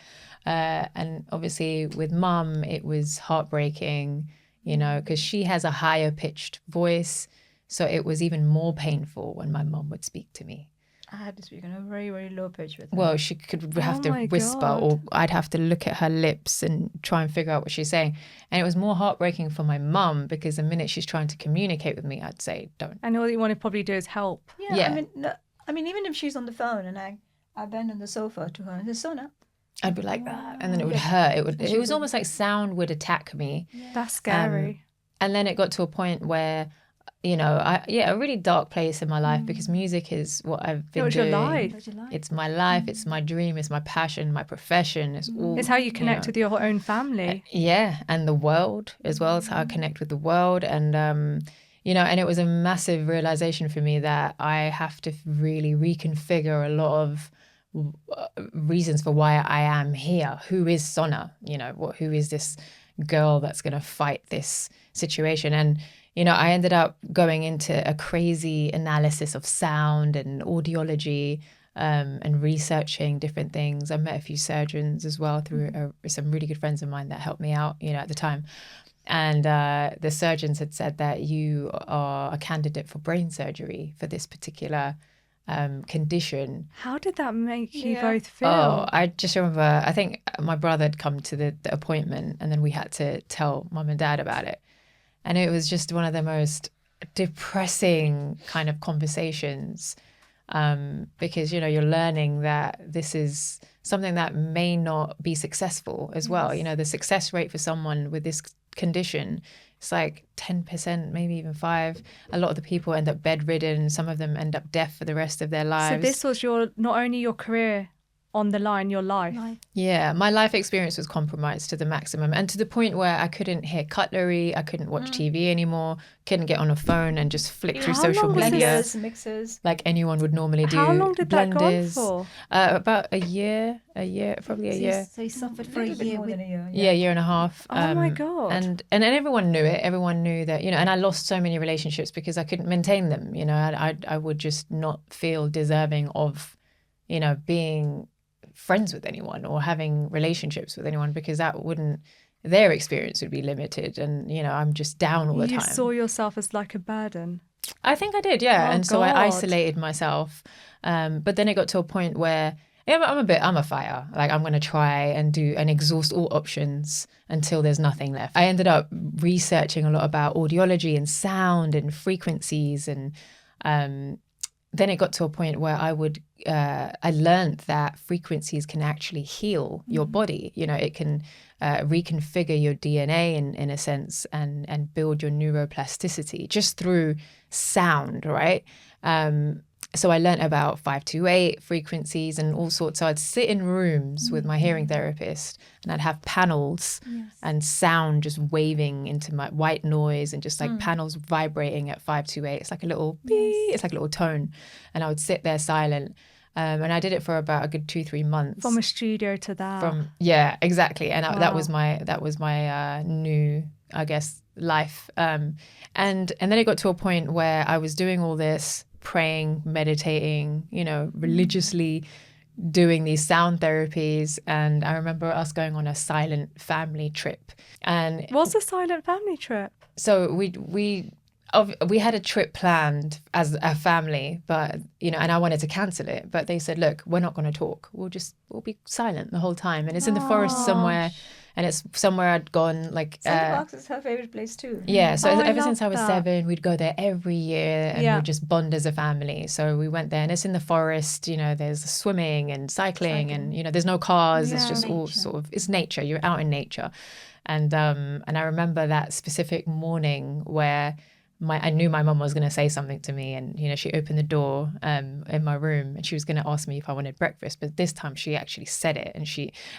Speaker 2: And obviously with mum, it was heartbreaking, because she has a higher pitched voice. So it was even more painful when my mum would speak to me.
Speaker 4: I had to speak on a very, very low pitch with her.
Speaker 2: Well, she could have to whisper, or I'd have to look at her lips and try and figure out what she's saying. And it was more heartbreaking for my mum because the minute she's trying to communicate with me, I'd say, don't.
Speaker 1: And all you want to probably do is help.
Speaker 4: Yeah. I mean, even if she's on the phone and I bend on the sofa to her and say, Sonna.
Speaker 2: I'd be like that. And then it would hurt. It was almost like sound would attack me.
Speaker 1: Yeah. That's scary.
Speaker 2: And then it got to a point where, a really dark place in my life because music is what I've been doing.
Speaker 1: Your life.
Speaker 2: It's my life. It's my dream. It's my passion, my profession.
Speaker 1: It's how you connect with your own family.
Speaker 2: And the world as well. It's how I connect with the world. And, and it was a massive realization for me that I have to really reconfigure a lot of reasons for why I am here. Who is Sonna? Who is this girl that's going to fight this situation? And I ended up going into a crazy analysis of sound and audiology and researching different things. I met a few surgeons as well through some really good friends of mine that helped me out, at the time. And the surgeons had said that you are a candidate for brain surgery for this particular condition.
Speaker 1: How did that make you both feel?
Speaker 2: Oh, I just remember, I think my brother had come to the appointment and then we had to tell mum and dad about it. And it was just one of the most depressing kind of conversations because, you're learning that this is something that may not be successful as well. The success rate for someone with this condition, it's like 10%, maybe even 5%. A lot of the people end up bedridden. Some of them end up deaf for the rest of their lives.
Speaker 1: So this was not only your career on the line, your life.
Speaker 2: Yeah, my life experience was compromised to the maximum and to the point where I couldn't hear cutlery, I couldn't watch TV anymore, couldn't get on a phone and just flick through social media.
Speaker 4: Mixers.
Speaker 2: Like anyone would normally do.
Speaker 1: How long did that go on for?
Speaker 2: About a year, probably a year.
Speaker 3: So you suffered for a year.
Speaker 4: More than a year.
Speaker 2: Yeah, year and a half.
Speaker 1: Oh my God.
Speaker 2: And everyone knew it. Everyone knew that, and I lost so many relationships because I couldn't maintain them. I would just not feel deserving of, being friends with anyone or having relationships with anyone because their experience would be limited and I'm just down all the time.
Speaker 1: You saw yourself as like a burden.
Speaker 2: I think I did, yeah. And so I isolated myself, but then it got to a point where I'm a fighter. Like I'm going to try and do and exhaust all options until there's nothing left. I ended up researching a lot about audiology and sound and frequencies and then it got to a point where I learned that frequencies can actually heal your body. It can reconfigure your DNA in a sense and build your neuroplasticity just through sound, right? So I learned about 528 frequencies and all sorts. So I'd sit in rooms with my hearing therapist and I'd have panels and sound just waving into my white noise and just like panels vibrating at 528. It's like a little beep, it's like a little tone. And I would sit there silent. And I did it for about a good 2-3 months.
Speaker 1: From a studio to that.
Speaker 2: Yeah, exactly. And that was my new, I guess, life. And then it got to a point where I was doing all this, praying, meditating, religiously doing these sound therapies. And I remember us going on a silent family trip. And
Speaker 1: What's a silent family trip?
Speaker 2: so we had a trip planned as a family, but and I wanted to cancel it, but they said, look, we're not going to talk. We'll be silent the whole time, and it's in the forest somewhere, and it's somewhere I'd gone like.
Speaker 4: Sandbox is her favorite place too.
Speaker 2: Yeah, so
Speaker 1: I
Speaker 2: ever
Speaker 1: love
Speaker 2: since I was
Speaker 1: that.
Speaker 2: 7, we'd go there every year, and we'd just bond as a family. So we went there, and it's in the forest. There's swimming and cycling, and there's no cars. It's just all sort of it's nature. You're out in nature, and I remember that specific morning where. I knew my mum was going to say something to me, and she opened the door in my room, and she was going to ask me if I wanted breakfast. But this time she actually said it,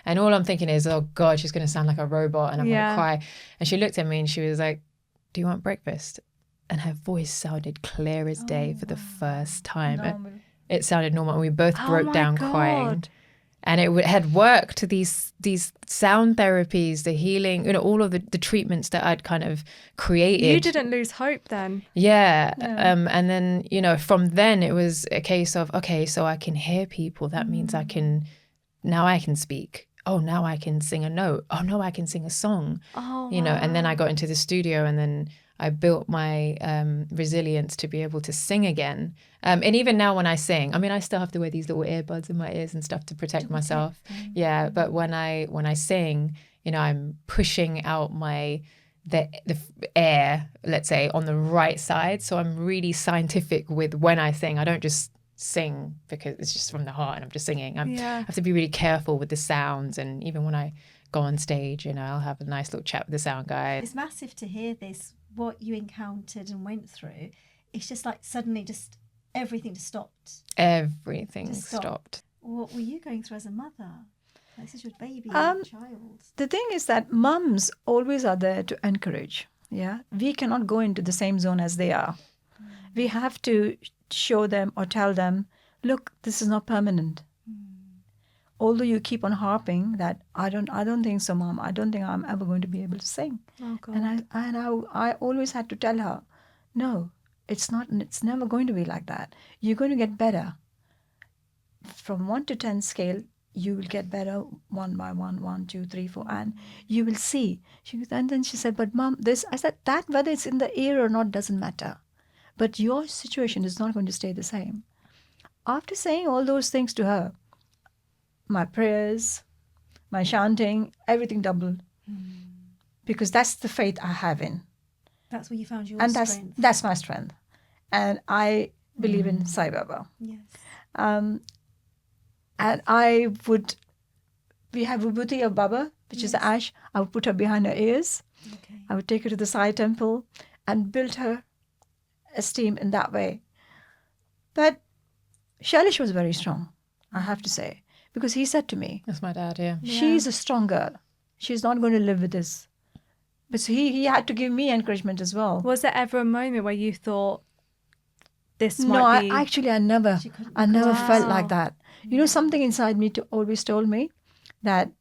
Speaker 2: and all I'm thinking is, oh God, she's going to sound like a robot, and I'm going to cry. And she looked at me and she was like, "Do you want breakfast?" And her voice sounded clear as day for the first time. It sounded normal, and we both broke down crying. And it had worked, these sound therapies, the healing, all of the treatments that I'd kind of created.
Speaker 1: You didn't lose hope then.
Speaker 2: Yeah. And then, from then it was a case of, okay, so I can hear people. That means now I can speak. Oh, now I can sing a note. Oh, no, I can sing a song.
Speaker 1: Oh,
Speaker 2: And then I got into the studio, and then I built my resilience to be able to sing again. And even now when I sing, I still have to wear these little earbuds in my ears and stuff to protect myself. Yeah, but when I sing, I'm pushing out the air, let's say, on the right side. So I'm really scientific with when I sing. I don't just sing because it's just from the heart and I'm just singing. I have to be really careful with the sounds, and even when I go on stage, I'll have a nice little chat with the sound guy.
Speaker 3: It's massive to hear this, what you encountered and went through. It's just like suddenly just everything just stopped.
Speaker 2: Everything stopped.
Speaker 3: What were you going through as a mother? This is your baby, child.
Speaker 4: The thing is that mums always are there to encourage. Yeah, we cannot go into the same zone as they are. We have to show them or tell them, look, this is not permanent. Although you keep on harping that I don't think so, Mom. I don't think I'm ever going to be able to sing.
Speaker 1: Oh, God.
Speaker 4: And I always had to tell her, no, it's not. It's never going to be like that. You're going to get better. From 1 to 10 scale, you will get better 1 by 1, 1, 2, 3, 4, and you will see. And then she said, but Mom, this. I said, that whether it's in the air or not doesn't matter. But your situation is not going to stay the same. After saying all those things to her, my prayers, my chanting, everything doubled. Because that's the faith I have in.
Speaker 3: That's where you found your
Speaker 4: strength. That's my strength. And I believe in Sai Baba.
Speaker 3: Yes.
Speaker 4: And we have Vibhuti of Baba, which is the ash. I would put her behind her ears.
Speaker 3: Okay.
Speaker 4: I would take her to the Sai temple and build her esteem in that way. But Shailesh was very strong, I have to say. Because he said to me,
Speaker 2: that's my dad, yeah.
Speaker 4: She's a strong girl. She's not going to live with this. But so he had to give me encouragement as well.
Speaker 1: Was there ever a moment where you thought this
Speaker 4: No,
Speaker 1: might be...
Speaker 4: I never felt like that. Something inside me always told me that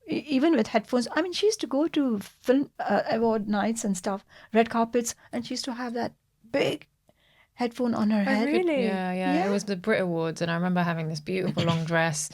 Speaker 4: even with headphones, she used to go to film award nights and stuff, red carpets, and she used to have that big headphone on her head.
Speaker 1: Really?
Speaker 2: Yeah. It was the Brit Awards, and I remember having this beautiful long dress,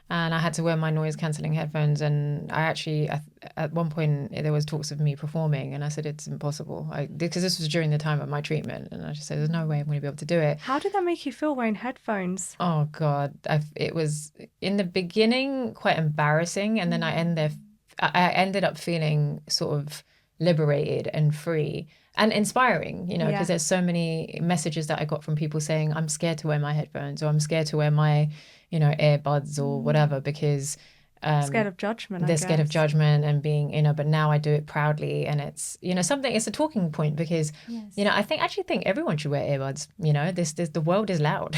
Speaker 2: and I had to wear my noise cancelling headphones. And I actually, at one point, there was talks of me performing, and I said it's impossible because this was during the time of my treatment, and I just said there's no way I'm going to be able to do it.
Speaker 1: How did that make you feel wearing headphones?
Speaker 2: Oh God, it was in the beginning quite embarrassing, and then I ended up feeling sort of liberated and free. And inspiring, because there's so many messages that I got from people saying, I'm scared to wear my headphones, or I'm scared to wear my, earbuds or whatever, because
Speaker 1: scared of judgment.
Speaker 2: They're scared of judgment and being, but now I do it proudly. And it's, it's a talking point because, I think everyone should wear earbuds. The world is loud.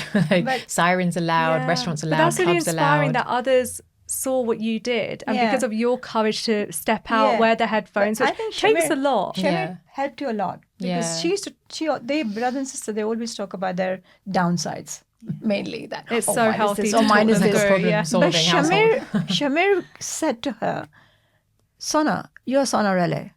Speaker 2: Sirens are loud, restaurants are loud,
Speaker 1: but that's really
Speaker 2: pubs are
Speaker 1: inspiring
Speaker 2: loud.
Speaker 1: that others saw what you did, and because of your courage to step out, wear the headphones, which takes a lot.
Speaker 4: Shamir helped you a lot because they brother and sister, they always talk about their downsides, mainly that
Speaker 1: it's so healthy
Speaker 4: or minus this.
Speaker 2: But
Speaker 4: Shamir said to her, Sonna, you're Sonna Rele.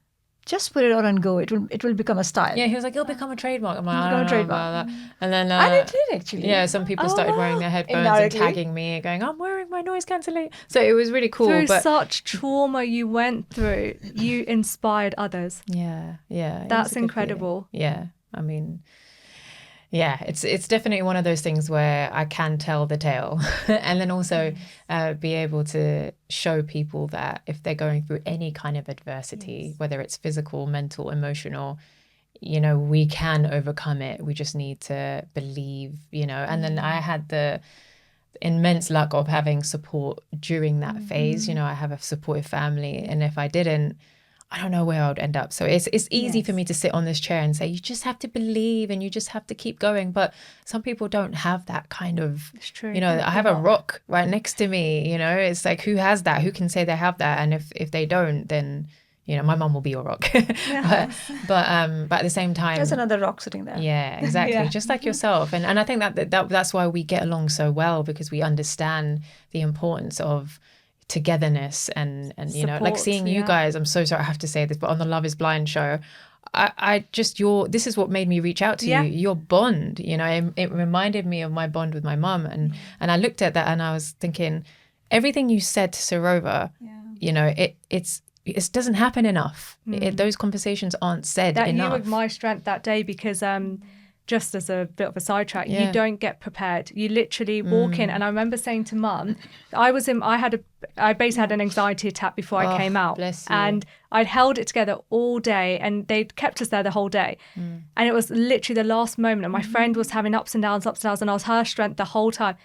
Speaker 4: just put it on and go. It will become a style.
Speaker 2: Yeah, he was like, it'll become a trademark. I'm like,
Speaker 4: It'll
Speaker 2: I don't
Speaker 4: become a
Speaker 2: know
Speaker 4: trademark.
Speaker 2: about that. And then
Speaker 4: And it did actually.
Speaker 2: yeah, some people started wearing their headphones and
Speaker 4: Indirectly.
Speaker 2: tagging me, going, I'm wearing my noise cancelling. So it was really cool.
Speaker 1: Through
Speaker 2: But
Speaker 1: such trauma you went through, you inspired others.
Speaker 2: yeah. It was
Speaker 1: That's
Speaker 2: a good
Speaker 1: incredible.
Speaker 2: feeling. Yeah. I mean, yeah, it's definitely one of those things where I can tell the tale and then also be able to show people that if they're going through any kind of adversity, whether it's physical, mental, emotional, you know, we can overcome it. We just need to believe, you know. And then I had the immense luck of having support during that phase. You know, I have a supportive family, and if I didn't, I don't know where I would end up. So it's easy for me to sit on this chair and say, you just have to believe and you just have to keep going. But some people don't have that kind of,
Speaker 1: It's true.
Speaker 2: you know, I have a rock right next to me, you know, it's like, who has that? Who can say they have that? And if they don't, then, you know, my mum will be your rock. but at the same time,
Speaker 4: There's another rock sitting there.
Speaker 2: yeah, exactly.
Speaker 1: Yeah.
Speaker 2: Just like yourself. And I think that's why we get along so well, because we understand the importance of togetherness and you know, like
Speaker 1: Support,
Speaker 2: seeing you
Speaker 1: yeah.
Speaker 2: guys. I'm so sorry I have to say this, but on the Love is Blind show, I just this is what made me reach out to
Speaker 1: Yeah.
Speaker 2: you. Your bond, you know, it reminded me of my bond with my mum, and I looked at that and I was thinking, everything you said to Sarova, you know, it doesn't happen enough. Those conversations aren't said
Speaker 1: That
Speaker 2: enough.
Speaker 1: you were my strength that day because just as a bit of a sidetrack,
Speaker 2: Yeah.
Speaker 1: you don't get prepared. You literally walk in, and I remember saying to Mum, I basically had an anxiety attack before I came out,
Speaker 2: bless you.
Speaker 1: and I'd held it together all day, and they'd kept us there the whole day, and it was literally the last moment. And my friend was having ups and downs, and I was her strength the whole time,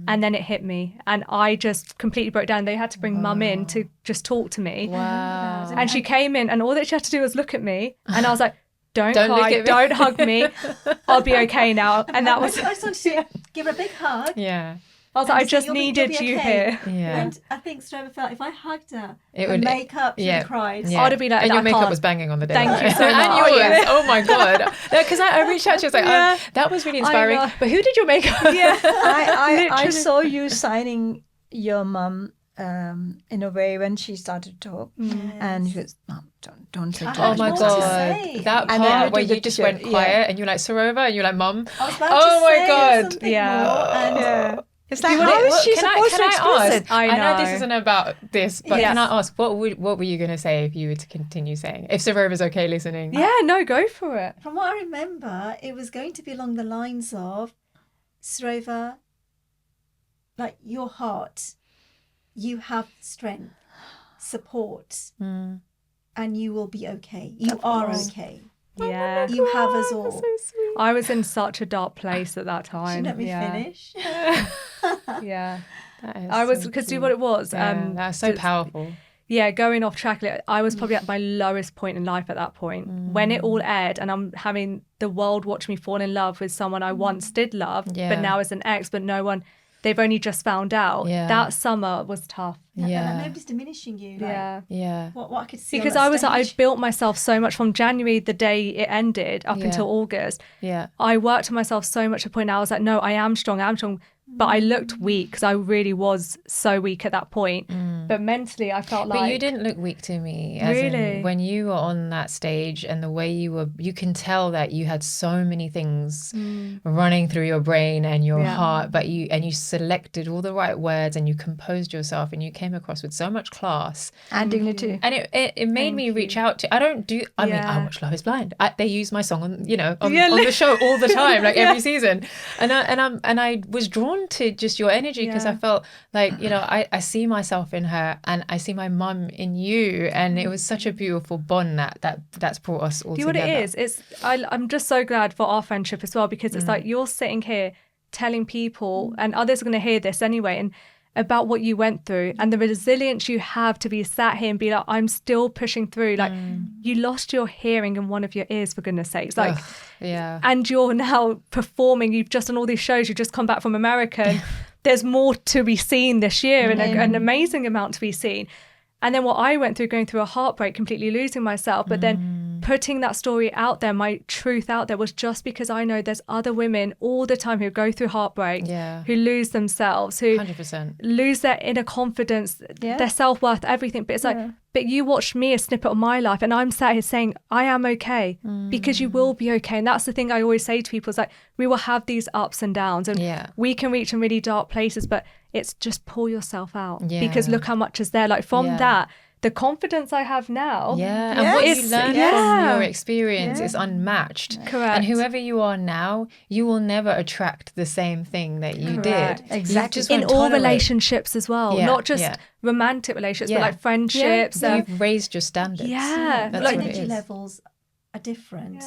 Speaker 1: and then it hit me, and I just completely broke down. They had to bring Mum in to just talk to me,
Speaker 2: Wow.
Speaker 1: and she came in, and all that she had to do was look at me, and I was like, Don't
Speaker 2: Don't look
Speaker 1: cry,
Speaker 2: at me.
Speaker 1: don't hug me. I'll be okay now. And that was,
Speaker 3: I just wanted to give her a big hug.
Speaker 2: Yeah.
Speaker 1: I was like, I
Speaker 3: and say,
Speaker 1: just
Speaker 3: "You'll be
Speaker 1: needed you
Speaker 3: okay."
Speaker 1: here.
Speaker 2: Yeah.
Speaker 3: And I think Strova felt if I hugged her,
Speaker 2: It
Speaker 3: her
Speaker 2: would-
Speaker 3: makeup, she'd
Speaker 2: yeah.
Speaker 3: have cried.
Speaker 2: Yeah.
Speaker 1: I'd have been like,
Speaker 2: and
Speaker 1: "I
Speaker 2: your makeup
Speaker 1: can't."
Speaker 2: was banging on the day.
Speaker 1: Thank you so
Speaker 2: And
Speaker 1: much.
Speaker 2: yours.
Speaker 1: Yeah.
Speaker 2: Oh my God. Because I reached out to you. I was like,
Speaker 1: Yeah.
Speaker 2: that was really inspiring.
Speaker 1: know.
Speaker 2: But who did your makeup?
Speaker 1: Yeah.
Speaker 4: I
Speaker 1: Literally.
Speaker 4: saw you signing your mum in a way when she started to talk, and she goes, "Mom, don't say
Speaker 3: I
Speaker 4: too
Speaker 2: Oh
Speaker 3: had
Speaker 2: my
Speaker 3: more
Speaker 4: much."
Speaker 3: to
Speaker 2: God.
Speaker 3: say.
Speaker 2: That
Speaker 4: And then
Speaker 2: part
Speaker 4: you
Speaker 2: where
Speaker 4: took the
Speaker 2: you just
Speaker 4: t-shirt,
Speaker 2: went quiet
Speaker 4: yeah.
Speaker 2: and you're like, Sarova, and you're like, Mum.
Speaker 3: I was about
Speaker 2: Oh
Speaker 3: to
Speaker 2: my
Speaker 3: say
Speaker 2: God.
Speaker 3: something
Speaker 1: Yeah.
Speaker 3: more, and
Speaker 4: Yeah. It's like,
Speaker 2: What-
Speaker 4: how is
Speaker 2: what-
Speaker 4: she
Speaker 2: can I-
Speaker 4: supposed
Speaker 2: can
Speaker 4: to
Speaker 2: I
Speaker 4: express
Speaker 2: ask?
Speaker 4: it?
Speaker 1: I
Speaker 2: know this
Speaker 1: know.
Speaker 2: isn't about this, but
Speaker 3: Yes.
Speaker 2: can I ask, what were you going to say if you were to continue saying? If Sarova's okay listening?
Speaker 1: Yeah, no, go for it.
Speaker 3: from what I remember, it was going to be along the lines of, Strova, like your heart, you have strength, support, and you will be okay. You are
Speaker 4: course.
Speaker 3: okay.
Speaker 1: Yeah.
Speaker 3: You have us all.
Speaker 2: So sweet.
Speaker 1: I was in such a dark place at that
Speaker 3: Should
Speaker 1: time.
Speaker 3: let me
Speaker 1: yeah.
Speaker 3: finish.
Speaker 1: Yeah.
Speaker 2: That is
Speaker 1: I was,
Speaker 2: so
Speaker 1: because do
Speaker 2: cute.
Speaker 1: what it was.
Speaker 2: Yeah, that's so
Speaker 1: just-
Speaker 2: powerful.
Speaker 1: Yeah, going off track. I was probably at my lowest point in life at that point. When it all aired and I'm having the world watch me fall in love with someone I once did love,
Speaker 2: Yeah.
Speaker 1: but now as an ex, but they've only just found out.
Speaker 2: Yeah.
Speaker 1: That summer was tough.
Speaker 2: Yeah.
Speaker 3: And nobody's diminishing you. Like,
Speaker 1: Yeah.
Speaker 2: Yeah.
Speaker 3: what I could see on
Speaker 1: Because
Speaker 3: that
Speaker 1: I was, I
Speaker 3: stage.
Speaker 1: built myself so much from January, the day it ended, up
Speaker 2: Yeah.
Speaker 1: until August.
Speaker 2: Yeah.
Speaker 1: I worked on myself so much to the point now I was like, no, I am strong. But I looked weak because I really was so weak at that point. But mentally, I felt like.
Speaker 2: But you didn't look weak to me. As in,
Speaker 1: Really?
Speaker 2: when you were on that stage and the way you can tell that you had so many things running through your brain and your
Speaker 1: Yeah.
Speaker 2: heart, but you selected all the right words and you composed yourself and you came across with so much class.
Speaker 4: And dignity.
Speaker 2: And it made me reach out to. I mean, I
Speaker 1: Yeah.
Speaker 2: watch Love Is Blind. They use my song on
Speaker 1: Yeah,
Speaker 2: on the show all the time, like every season. And I was drawn to just your energy because
Speaker 1: Yeah.
Speaker 2: I felt like, you know, I see myself in her and I see my mum in you, and it was such a beautiful bond that's brought us all
Speaker 1: Do you know
Speaker 2: together.
Speaker 1: what it is? I'm just so glad for our friendship as well, because it's like you're sitting here telling people, and others are going to hear this anyway, and about what you went through and the resilience you have to be sat here and be like, I'm still pushing through. Like you lost your hearing in one of your ears, for goodness sakes. Like,
Speaker 2: Ugh, yeah.
Speaker 1: and you're now performing. You've just done all these shows. You've just come back from America. And there's more to be seen this year, and an amazing amount to be seen. And then what I went through, going through a heartbreak, completely losing myself. But then putting that story out there, my truth out there, was just because I know there's other women all the time who go through heartbreak, who lose themselves, who
Speaker 2: 100%.
Speaker 1: lose their inner confidence, their self-worth, everything. But it's like, but you watched me, a snippet of my life, and I'm sat here saying I am okay, because you will be okay. And that's the thing I always say to people, is like, we will have these ups and downs, and we can reach in really dark places, but it's just pull yourself out, because look how much is there. Like from that, the confidence I have now,
Speaker 2: and what you learn from your experience is unmatched.
Speaker 1: Correct.
Speaker 2: And whoever you are now, you will never attract the same thing that you did.
Speaker 4: Exactly.
Speaker 1: In all relationships as well, not just romantic relationships, but like friendships.
Speaker 2: You've raised your standards.
Speaker 3: The energy levels are different.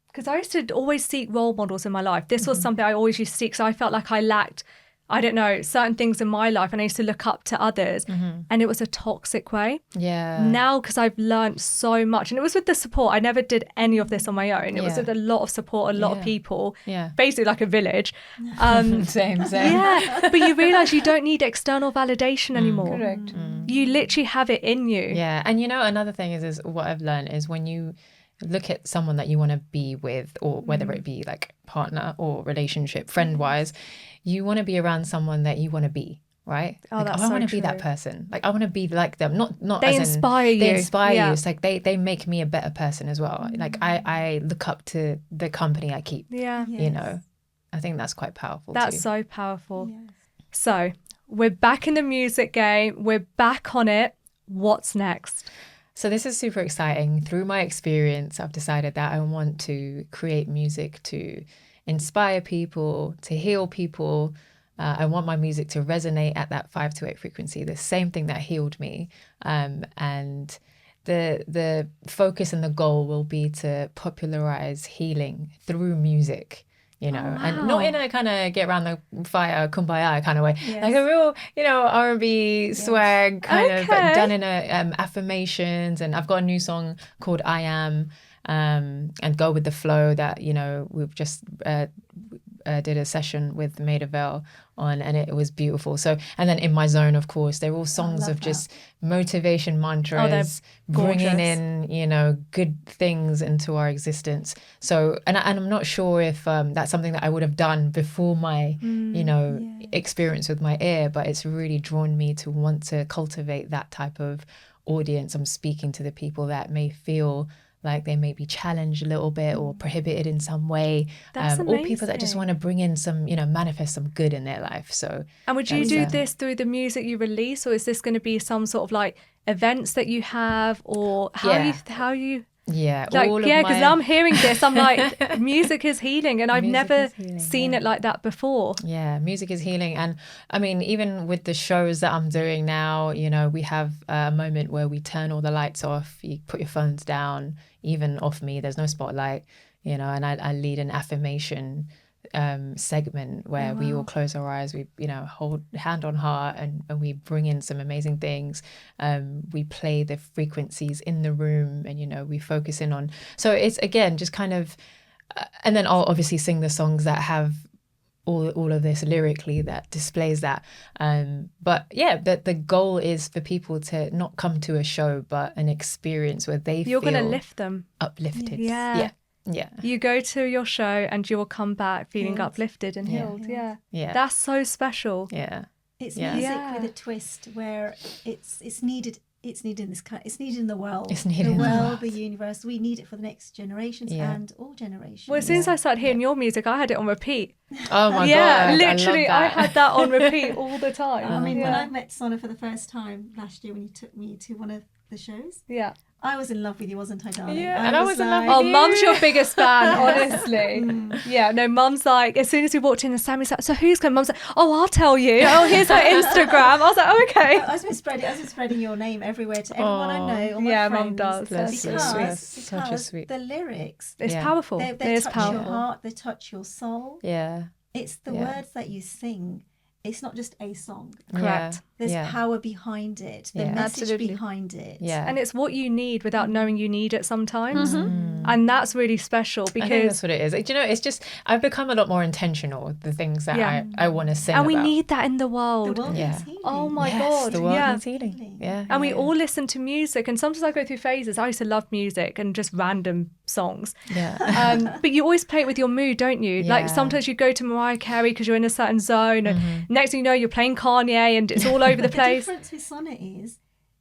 Speaker 1: Because I used to always seek role models in my life. This was something I always used to seek. So I felt like I lacked, I don't know, certain things in my life, and I used to look up to others, and it was a toxic way. Now, because I've learned so much, and it was with the support. I never did any of this on my own. It was with a lot of support, a lot of people, basically like a village.
Speaker 2: Same.
Speaker 1: But you realise you don't need external validation anymore.
Speaker 4: Correct.
Speaker 1: You literally have it in you.
Speaker 2: And you know, another thing is what I've learned is when you look at someone that you want to be with, or whether it be like partner or relationship, friend-wise, you want to be around someone that you want to be, right?
Speaker 1: Oh,
Speaker 2: like,
Speaker 1: that's
Speaker 2: I
Speaker 1: so
Speaker 2: want to be
Speaker 1: true.
Speaker 2: that person. Like I want to be like them. Not
Speaker 1: They
Speaker 2: as in,
Speaker 1: inspire you.
Speaker 2: They inspire you. It's like they make me a better person as well. Like I look up to the company I keep. You know, I think that's quite powerful.
Speaker 1: That's
Speaker 2: too.
Speaker 1: so powerful. So we're back in the music game. We're back on it. What's next?
Speaker 2: So this is super exciting. Through my experience, I've decided that I want to create music to inspire people, to heal people. I want my music to resonate at that 5 to 8 frequency, the same thing that healed me. And the focus and the goal will be to popularize healing through music. You know, and not in a kind of get around the fire, kumbaya kind of way, like a real, you know, R&B swag kind of, but done in a affirmations. And I've got a new song called I Am, and Go With The Flow that, you know, we've just did a session with Maida Vale on, and it was beautiful. So, and then In My Zone, of course, they're all songs of just motivation mantras, bringing in, you know, good things into our existence. So, and I'm not sure if that's something that I would have done before my, you know, experience with my ear, but it's really drawn me to want to cultivate that type of audience. I'm speaking to the people that may feel like they may be challenged a little bit or prohibited in some way, or people that just want to bring in some, you know, manifest some good in their life. So,
Speaker 1: and would you do this through the music you release, or is this going to be some sort of like events that you have, or how you like,
Speaker 2: all
Speaker 1: because I'm hearing this, I'm like, music is healing, and I've never seen it like that before.
Speaker 2: Music is healing. And I mean, even with the shows that I'm doing now, you know, we have a moment where we turn all the lights off, you put your phones down, even off me, there's no spotlight, you know, and I lead an affirmation segment where we all close our eyes, we, you know, hold hand on heart, and we bring in some amazing things. We play the frequencies in the room, and, you know, we focus in on, so it's again just kind of and then I'll obviously sing the songs that have all of this lyrically that displays that, but the goal is for people to not come to a show but an experience where you're
Speaker 1: going to lift them,
Speaker 2: uplifted.
Speaker 1: You go to your show and you will come back feeling uplifted and healed. That's so special.
Speaker 3: It's music with a twist where it's needed. It's needed in it's needed in the world.
Speaker 2: It's needed in the world,
Speaker 3: the universe. We need it for the next generations and all generations.
Speaker 1: Well, as soon as I started hearing your music, I had it on repeat.
Speaker 2: Oh my God.
Speaker 1: Literally, I had that on repeat all the time.
Speaker 3: I mean, when I met Sonna for the first time last year, when you took me to one of the shows, I was in love with you, wasn't I, darling?
Speaker 2: And I was in love with you.
Speaker 1: Oh, Mum's your biggest fan, honestly. Mum's like, as soon as we walked in and Sammy's like, so who's going? Mum's like, oh, I'll tell you. Oh, here's her Instagram. I was like, oh, okay.
Speaker 3: I've been spreading your name everywhere to everyone I know. All my friends,
Speaker 1: Mum does.
Speaker 3: Because
Speaker 2: Such a sweet.
Speaker 3: The lyrics.
Speaker 1: It's powerful.
Speaker 3: They touch your heart. They touch your soul.
Speaker 2: Yeah.
Speaker 3: It's the words that you sing. It's not just a song.
Speaker 1: Correct.
Speaker 3: There's
Speaker 2: Yeah.
Speaker 3: power behind it, the
Speaker 2: Yeah.
Speaker 3: message
Speaker 4: Absolutely.
Speaker 3: behind it.
Speaker 2: Yeah.
Speaker 1: And it's what you need without knowing you need it sometimes. And that's really special
Speaker 2: I think
Speaker 1: because
Speaker 2: that's what it is. Like, do you know, it's just, I've become a lot more intentional with the things that
Speaker 1: Yeah.
Speaker 2: I want to sing
Speaker 1: and we
Speaker 2: about.
Speaker 1: need that in the
Speaker 3: The
Speaker 1: world.
Speaker 3: world
Speaker 2: Yeah.
Speaker 3: needs healing.
Speaker 1: Oh my
Speaker 2: Yes,
Speaker 1: God.
Speaker 2: the world
Speaker 1: yeah.
Speaker 2: needs healing. Yeah.
Speaker 1: And we
Speaker 2: yeah.
Speaker 1: all listen to music, and sometimes I go through phases. I used to love music and just random songs.
Speaker 2: Yeah.
Speaker 1: But you always play it with your mood, don't you? Like
Speaker 2: Yeah.
Speaker 1: sometimes you go to Mariah Carey because you're in a certain zone, and next thing you know, you're playing Kanye, and it's all over the
Speaker 3: The
Speaker 1: place.
Speaker 3: difference with Sonna is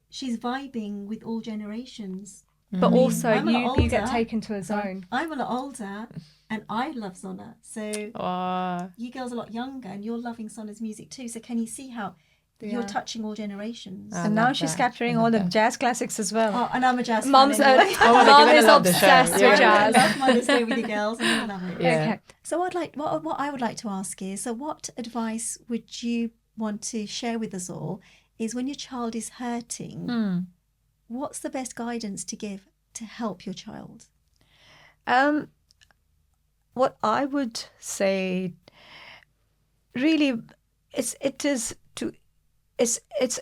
Speaker 3: she's vibing with all generations.
Speaker 1: But also,
Speaker 3: I'm a lot
Speaker 1: you get
Speaker 3: older.
Speaker 1: taken to a zone.
Speaker 3: I'm a lot older and I love Sonna. So
Speaker 2: Oh,
Speaker 3: you girls are a lot younger and you're loving Sonna's music too. So can you see how you're touching all generations?
Speaker 2: I
Speaker 4: And now
Speaker 2: love
Speaker 4: she's
Speaker 2: that.
Speaker 4: capturing
Speaker 2: I
Speaker 4: all
Speaker 2: love
Speaker 4: the
Speaker 2: that.
Speaker 4: jazz classics as well.
Speaker 3: Oh, and I'm a jazz
Speaker 1: Mum's
Speaker 3: fan anyway.
Speaker 2: Oh my God,
Speaker 1: Mum
Speaker 2: you're
Speaker 1: is
Speaker 2: gonna love the show.
Speaker 1: obsessed
Speaker 2: You're
Speaker 1: with
Speaker 2: gonna
Speaker 3: I
Speaker 1: jazz.
Speaker 3: love Mother's Day with you girls. I'm gonna love it.
Speaker 2: Yeah.
Speaker 1: Okay.
Speaker 3: So what I would like to ask is, so what advice would you want to share with us all is when your child is hurting, what's the best guidance to give to help your child?
Speaker 4: What I would say, really, it's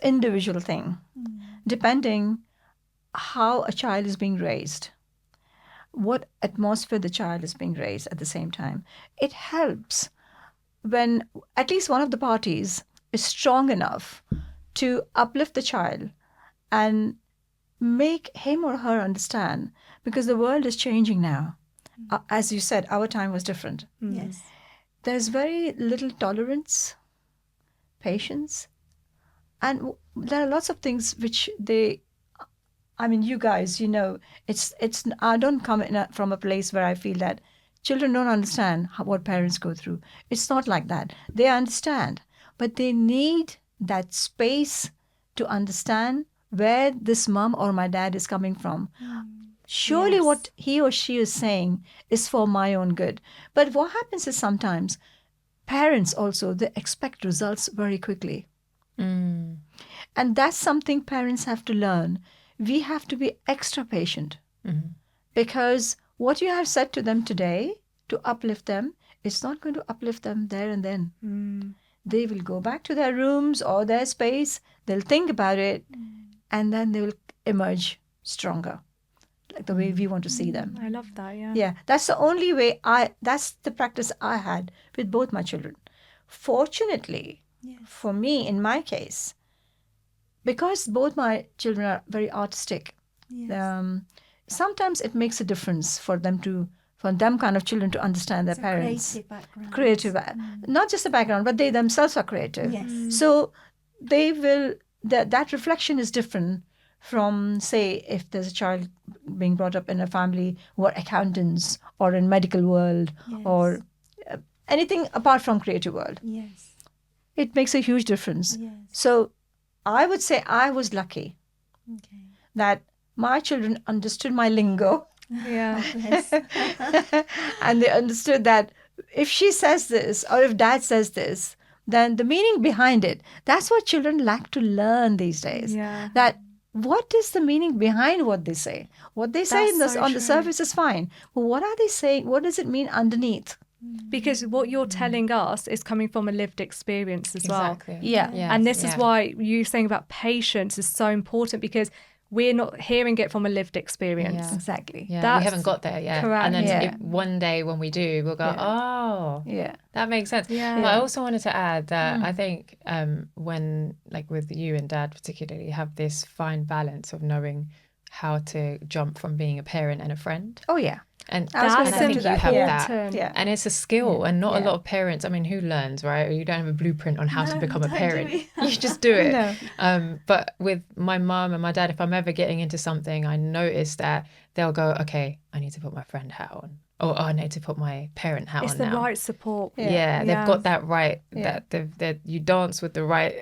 Speaker 4: individual thing, depending how a child is being raised, what atmosphere the child is being raised at the same time. It helps when at least one of the parties is strong enough to uplift the child and make him or her understand, because the world is changing now. As you said, our time was different.
Speaker 3: Yes.
Speaker 4: There's very little tolerance, patience, and there are lots of things which you guys, it's. I don't come from a place where I feel that children don't understand what parents go through. It's not like that. They understand, but they need that space to understand where this mom or my dad is coming from. Surely
Speaker 3: Yes.
Speaker 4: what he or she is saying is for my own good. But what happens is sometimes parents also, they expect results very quickly. And that's something parents have to learn. We have to be extra patient, because what you have said to them today to uplift them, it's not going to uplift them there and then. They will go back to their rooms or their space, they'll think about it, and then they will emerge stronger, like the way we want to see them.
Speaker 1: I love that, yeah.
Speaker 4: Yeah, that's the only way that's the practice I had with both my children. Fortunately, for me, in my case, because both my children are very artistic, sometimes it makes a difference for them kind of children to understand their parents.
Speaker 3: Creative background.
Speaker 4: Creative, not just the background, but they themselves are creative.
Speaker 3: Yes.
Speaker 4: So they will, that reflection is different from, say, if there's a child being brought up in a family who are accountants or in medical world or anything apart from creative world.
Speaker 3: Yes.
Speaker 4: It makes a huge difference.
Speaker 3: Yes.
Speaker 4: So I would say I was lucky
Speaker 3: Okay.
Speaker 4: that my children understood my lingo.
Speaker 1: Yeah.
Speaker 3: Yes.
Speaker 4: And they understood that if she says this or if dad says this, then the meaning behind it, that's what children lack to learn these days.
Speaker 1: Yeah.
Speaker 4: That what is the meaning behind what they say? What they say
Speaker 1: That's so
Speaker 4: on the
Speaker 1: true.
Speaker 4: surface is fine. But what are they saying? What does it mean underneath?
Speaker 1: Because what you're telling us is coming from a lived experience as well.
Speaker 2: Exactly.
Speaker 4: Yeah.
Speaker 2: Yes,
Speaker 1: And this is
Speaker 2: yeah.
Speaker 1: why you saying about patience is so important, because we're not hearing it from a lived experience.
Speaker 2: Yeah.
Speaker 4: Exactly.
Speaker 2: Yeah,
Speaker 1: That's
Speaker 2: we haven't got there yet.
Speaker 1: correct.
Speaker 2: And then
Speaker 4: Yeah.
Speaker 2: one day when we do, we'll go, oh,
Speaker 4: Yeah.
Speaker 2: that makes sense.
Speaker 1: Yeah.
Speaker 2: But I also wanted to add that I think when, like with you and dad particularly, have this fine balance of knowing how to jump from being a parent and a friend.
Speaker 4: Oh, yeah.
Speaker 2: And
Speaker 4: I was
Speaker 2: I
Speaker 4: going to
Speaker 2: think
Speaker 4: say
Speaker 2: you
Speaker 4: that.
Speaker 2: have
Speaker 4: Yeah.
Speaker 2: that.
Speaker 1: Important.
Speaker 4: Yeah.
Speaker 2: And it's a skill, and not a
Speaker 4: Yeah.
Speaker 2: lot of parents. I mean, who learns, right? You don't have a blueprint on how to
Speaker 3: No,
Speaker 2: become a
Speaker 3: don't, do
Speaker 2: parent.
Speaker 3: we?
Speaker 2: You just do it.
Speaker 4: No.
Speaker 2: But with my mum and my dad, if I'm ever getting into something, I notice that they'll go, okay, I need to put my friend hat on, or I need to put my parent hat
Speaker 1: It's
Speaker 2: on
Speaker 1: the
Speaker 2: now.
Speaker 1: right support.
Speaker 2: Yeah, they've got that right.
Speaker 4: Yeah.
Speaker 2: That you dance with the right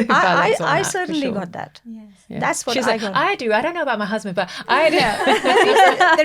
Speaker 2: balance on
Speaker 4: I
Speaker 2: that, for
Speaker 4: certainly
Speaker 2: sure.
Speaker 4: got that.
Speaker 3: Yes.
Speaker 2: Yeah.
Speaker 4: That's what
Speaker 2: She's
Speaker 4: I
Speaker 2: like,
Speaker 4: got.
Speaker 2: I do. I don't know about my husband, but I do.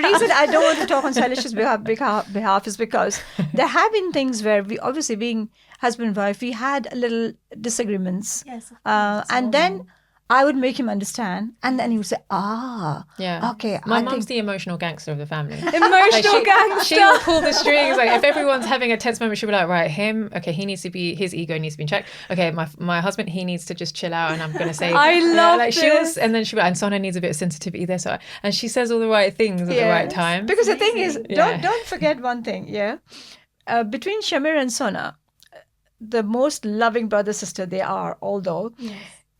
Speaker 4: The reason I don't want to talk on Sailish's behalf is because there have been things where we, obviously being husband and wife, we had little disagreements.
Speaker 3: Yes. Of
Speaker 4: And then I would make him understand, and then he would say,
Speaker 2: Yeah.
Speaker 4: okay.
Speaker 2: My
Speaker 4: I
Speaker 2: mum's
Speaker 4: think
Speaker 2: the emotional gangster of the family.
Speaker 1: Emotional gangster.
Speaker 2: She will pull the strings. Like if everyone's having a tense moment, she'll be like, right, his ego needs to be in check. Okay, my husband, he needs to just chill out, and I'm gonna say,
Speaker 1: I love
Speaker 2: like
Speaker 1: this.
Speaker 2: and then she'll be like, and Sonna needs a bit of sensitivity there, so and she says all the right things at the right time.
Speaker 4: Because the thing is,
Speaker 2: Yeah.
Speaker 4: don't forget one thing. Yeah, between Shamir and Sonna, the most loving brother sister they are. Although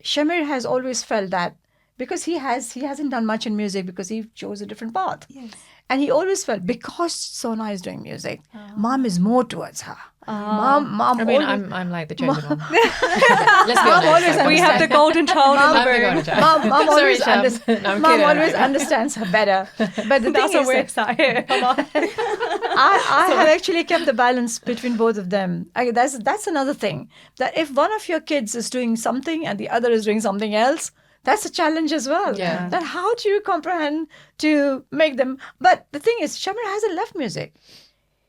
Speaker 4: Shamir has always felt that because he hasn't done much in music because he chose a different path.
Speaker 3: Yes.
Speaker 4: And he always felt because Sonna is doing music, mom is more towards her. Mom.
Speaker 2: I mean,
Speaker 4: always,
Speaker 2: I'm like the chosen one. Let's be honest.
Speaker 4: always
Speaker 2: like,
Speaker 1: We have the golden child in the
Speaker 2: I'm the
Speaker 1: room.
Speaker 2: golden child.
Speaker 4: Mom
Speaker 2: Sorry,
Speaker 4: always,
Speaker 2: Sham. No, I'm
Speaker 4: mom
Speaker 2: kidding.
Speaker 4: always understands her better. But the
Speaker 1: That's
Speaker 4: thing
Speaker 1: what
Speaker 4: is,
Speaker 1: we're
Speaker 4: that
Speaker 1: sat here. Come on.
Speaker 4: I have actually kept the balance between both of them. That's another thing. That if one of your kids is doing something and the other is doing something else, that's a challenge as well.
Speaker 2: Yeah.
Speaker 4: That how do you comprehend to make them? But the thing is, Shamir hasn't left music.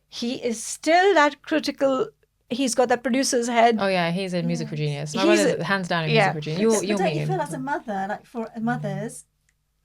Speaker 4: He is still that critical. He's got that producer's head.
Speaker 2: Oh yeah, he's a musical genius. My
Speaker 4: He's
Speaker 2: brother's hands down a
Speaker 4: yeah.
Speaker 2: musical genius.
Speaker 3: But
Speaker 2: You'll
Speaker 3: don't
Speaker 2: meet
Speaker 3: you
Speaker 2: him.
Speaker 3: feel as a mother, like for mothers,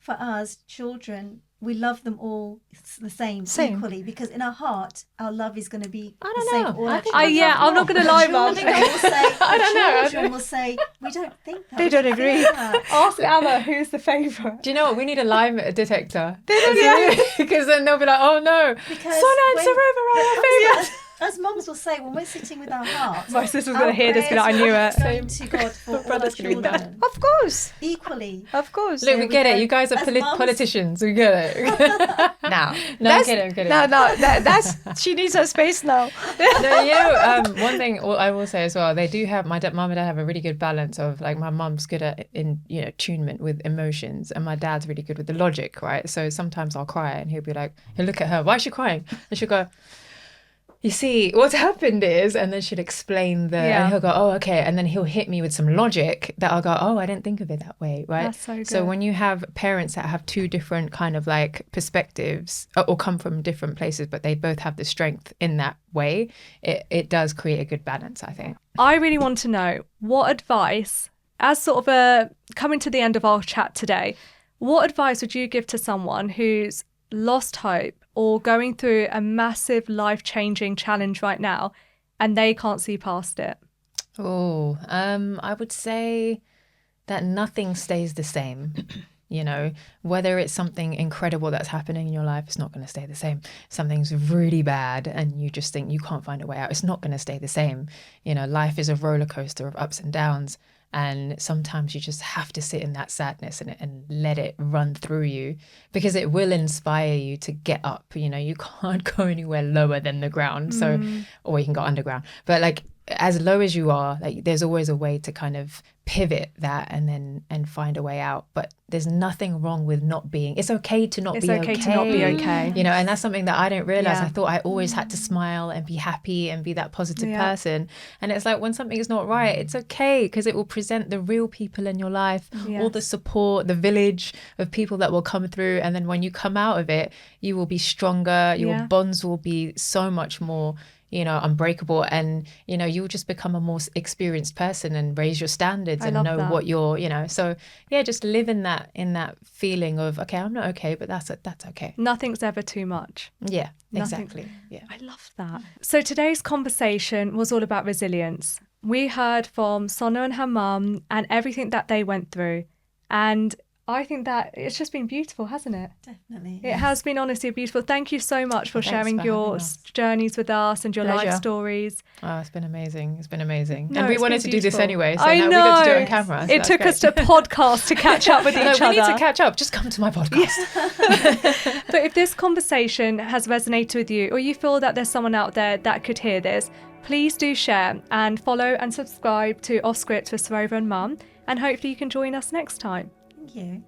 Speaker 3: for us, children, we love them all the same. Equally, because in our heart, our love is going to be
Speaker 2: I
Speaker 3: the
Speaker 2: don't
Speaker 3: same
Speaker 2: know.
Speaker 3: for all
Speaker 2: I
Speaker 3: our
Speaker 2: think
Speaker 3: children.
Speaker 1: Yeah, I'm not going to lie, Mum.
Speaker 3: Children will say,
Speaker 2: I don't know.
Speaker 3: children will say, we don't think that.
Speaker 4: They
Speaker 3: we
Speaker 4: don't
Speaker 3: feel
Speaker 4: agree.
Speaker 3: that."
Speaker 1: Ask Emma who's the favourite.
Speaker 2: Do you know what? We need a lie detector. Because then they'll be like, oh no,
Speaker 3: Because
Speaker 2: Sonna and
Speaker 3: when-
Speaker 2: Sarova are our favourites.
Speaker 3: As mums will say, when we're sitting with our hearts,
Speaker 1: My sister's
Speaker 3: our
Speaker 1: going to hear this, be like, I knew
Speaker 3: prayers
Speaker 1: it.
Speaker 3: are going to God for all our
Speaker 2: brother's gonna be mad.
Speaker 3: children.
Speaker 4: Of course,
Speaker 3: Equally.
Speaker 4: of course.
Speaker 2: Look, we
Speaker 3: we
Speaker 2: get it.
Speaker 3: go.
Speaker 2: You guys are
Speaker 3: As mums-
Speaker 2: politicians. We get it.
Speaker 4: Now,
Speaker 2: No, I'm kidding.
Speaker 4: No, that's she needs her space now.
Speaker 2: No, you know, one thing I will say as well, they do have mum and dad have a really good balance of like my mum's good at attunement with emotions, and my dad's really good with the logic, right? So sometimes I'll cry and he'll look at her, why is she crying? And she'll go, you see, what's happened is, and then she'll explain and he'll go, oh, okay. And then he'll hit me with some logic that I'll go, oh, I didn't think of it that way, right?
Speaker 1: That's so good.
Speaker 2: So when you have parents that have two different kind of like perspectives or come from different places, but they both have the strength in that way, it does create a good balance, I think.
Speaker 1: I really want to know what advice, as sort of coming to the end of our chat today, what advice would you give to someone who's lost hope or going through a massive life-changing challenge right now and they can't see past it?
Speaker 2: Oh, I would say that nothing stays the same. You know, whether it's something incredible that's happening in your life, it's not going to stay the same. Something's really bad and you just think you can't find a way out, it's not going to stay the same. You know, life is a roller coaster of ups and downs. And sometimes you just have to sit in that sadness and let it run through you, because it will inspire you to get up. You know, you can't go anywhere lower than the ground. So, or you can go underground. But like, as low as you are, like there's always a way to kind of pivot that and find a way out. But there's nothing wrong with not being. It's okay to not be okay.
Speaker 1: It's okay to not be okay.
Speaker 2: You know, and that's something that I didn't realize.
Speaker 1: Yeah.
Speaker 2: I thought I always had to smile and be happy and be that positive person. And it's like when something is not right, it's okay, because it will present the real people in your life, all the support, the village of people that will come through. And then when you come out of it, you will be stronger. Your bonds will be so much more, you know, unbreakable, and you know, you'll just become a more experienced person and raise your standards and know
Speaker 1: that.
Speaker 2: what you're, you know. So yeah, just live in that feeling of, okay, I'm not okay, but that's okay.
Speaker 1: Nothing's ever too much.
Speaker 2: Yeah,
Speaker 1: Nothing.
Speaker 2: exactly. Yeah.
Speaker 1: I love that. So today's conversation was all about resilience. We heard from Sonna and her mum and everything that they went through. And I think that it's just been beautiful, hasn't it?
Speaker 3: Definitely.
Speaker 1: It has been honestly beautiful. Thank you so much for
Speaker 2: Thanks
Speaker 1: sharing
Speaker 2: for
Speaker 1: your
Speaker 2: having us.
Speaker 1: journeys with us and your life
Speaker 2: Pleasure.
Speaker 1: stories.
Speaker 2: Oh, it's been amazing. It's been amazing.
Speaker 1: No,
Speaker 2: and we
Speaker 1: it's
Speaker 2: wanted
Speaker 1: been
Speaker 2: to do this
Speaker 1: beautiful.
Speaker 2: anyway, so
Speaker 1: I
Speaker 2: now we got to do it on
Speaker 1: know.
Speaker 2: camera. so
Speaker 1: It
Speaker 2: that's
Speaker 1: took
Speaker 2: great.
Speaker 1: us to podcast to catch up with
Speaker 2: No,
Speaker 1: each
Speaker 2: we
Speaker 1: other.
Speaker 2: need to catch up. Just come to my podcast.
Speaker 1: But if this conversation has resonated with you, or you feel that there's someone out there that could hear this, please do share and follow and subscribe to Off Script with Sarova and Mum, and hopefully you can join us next time.
Speaker 3: Thank you.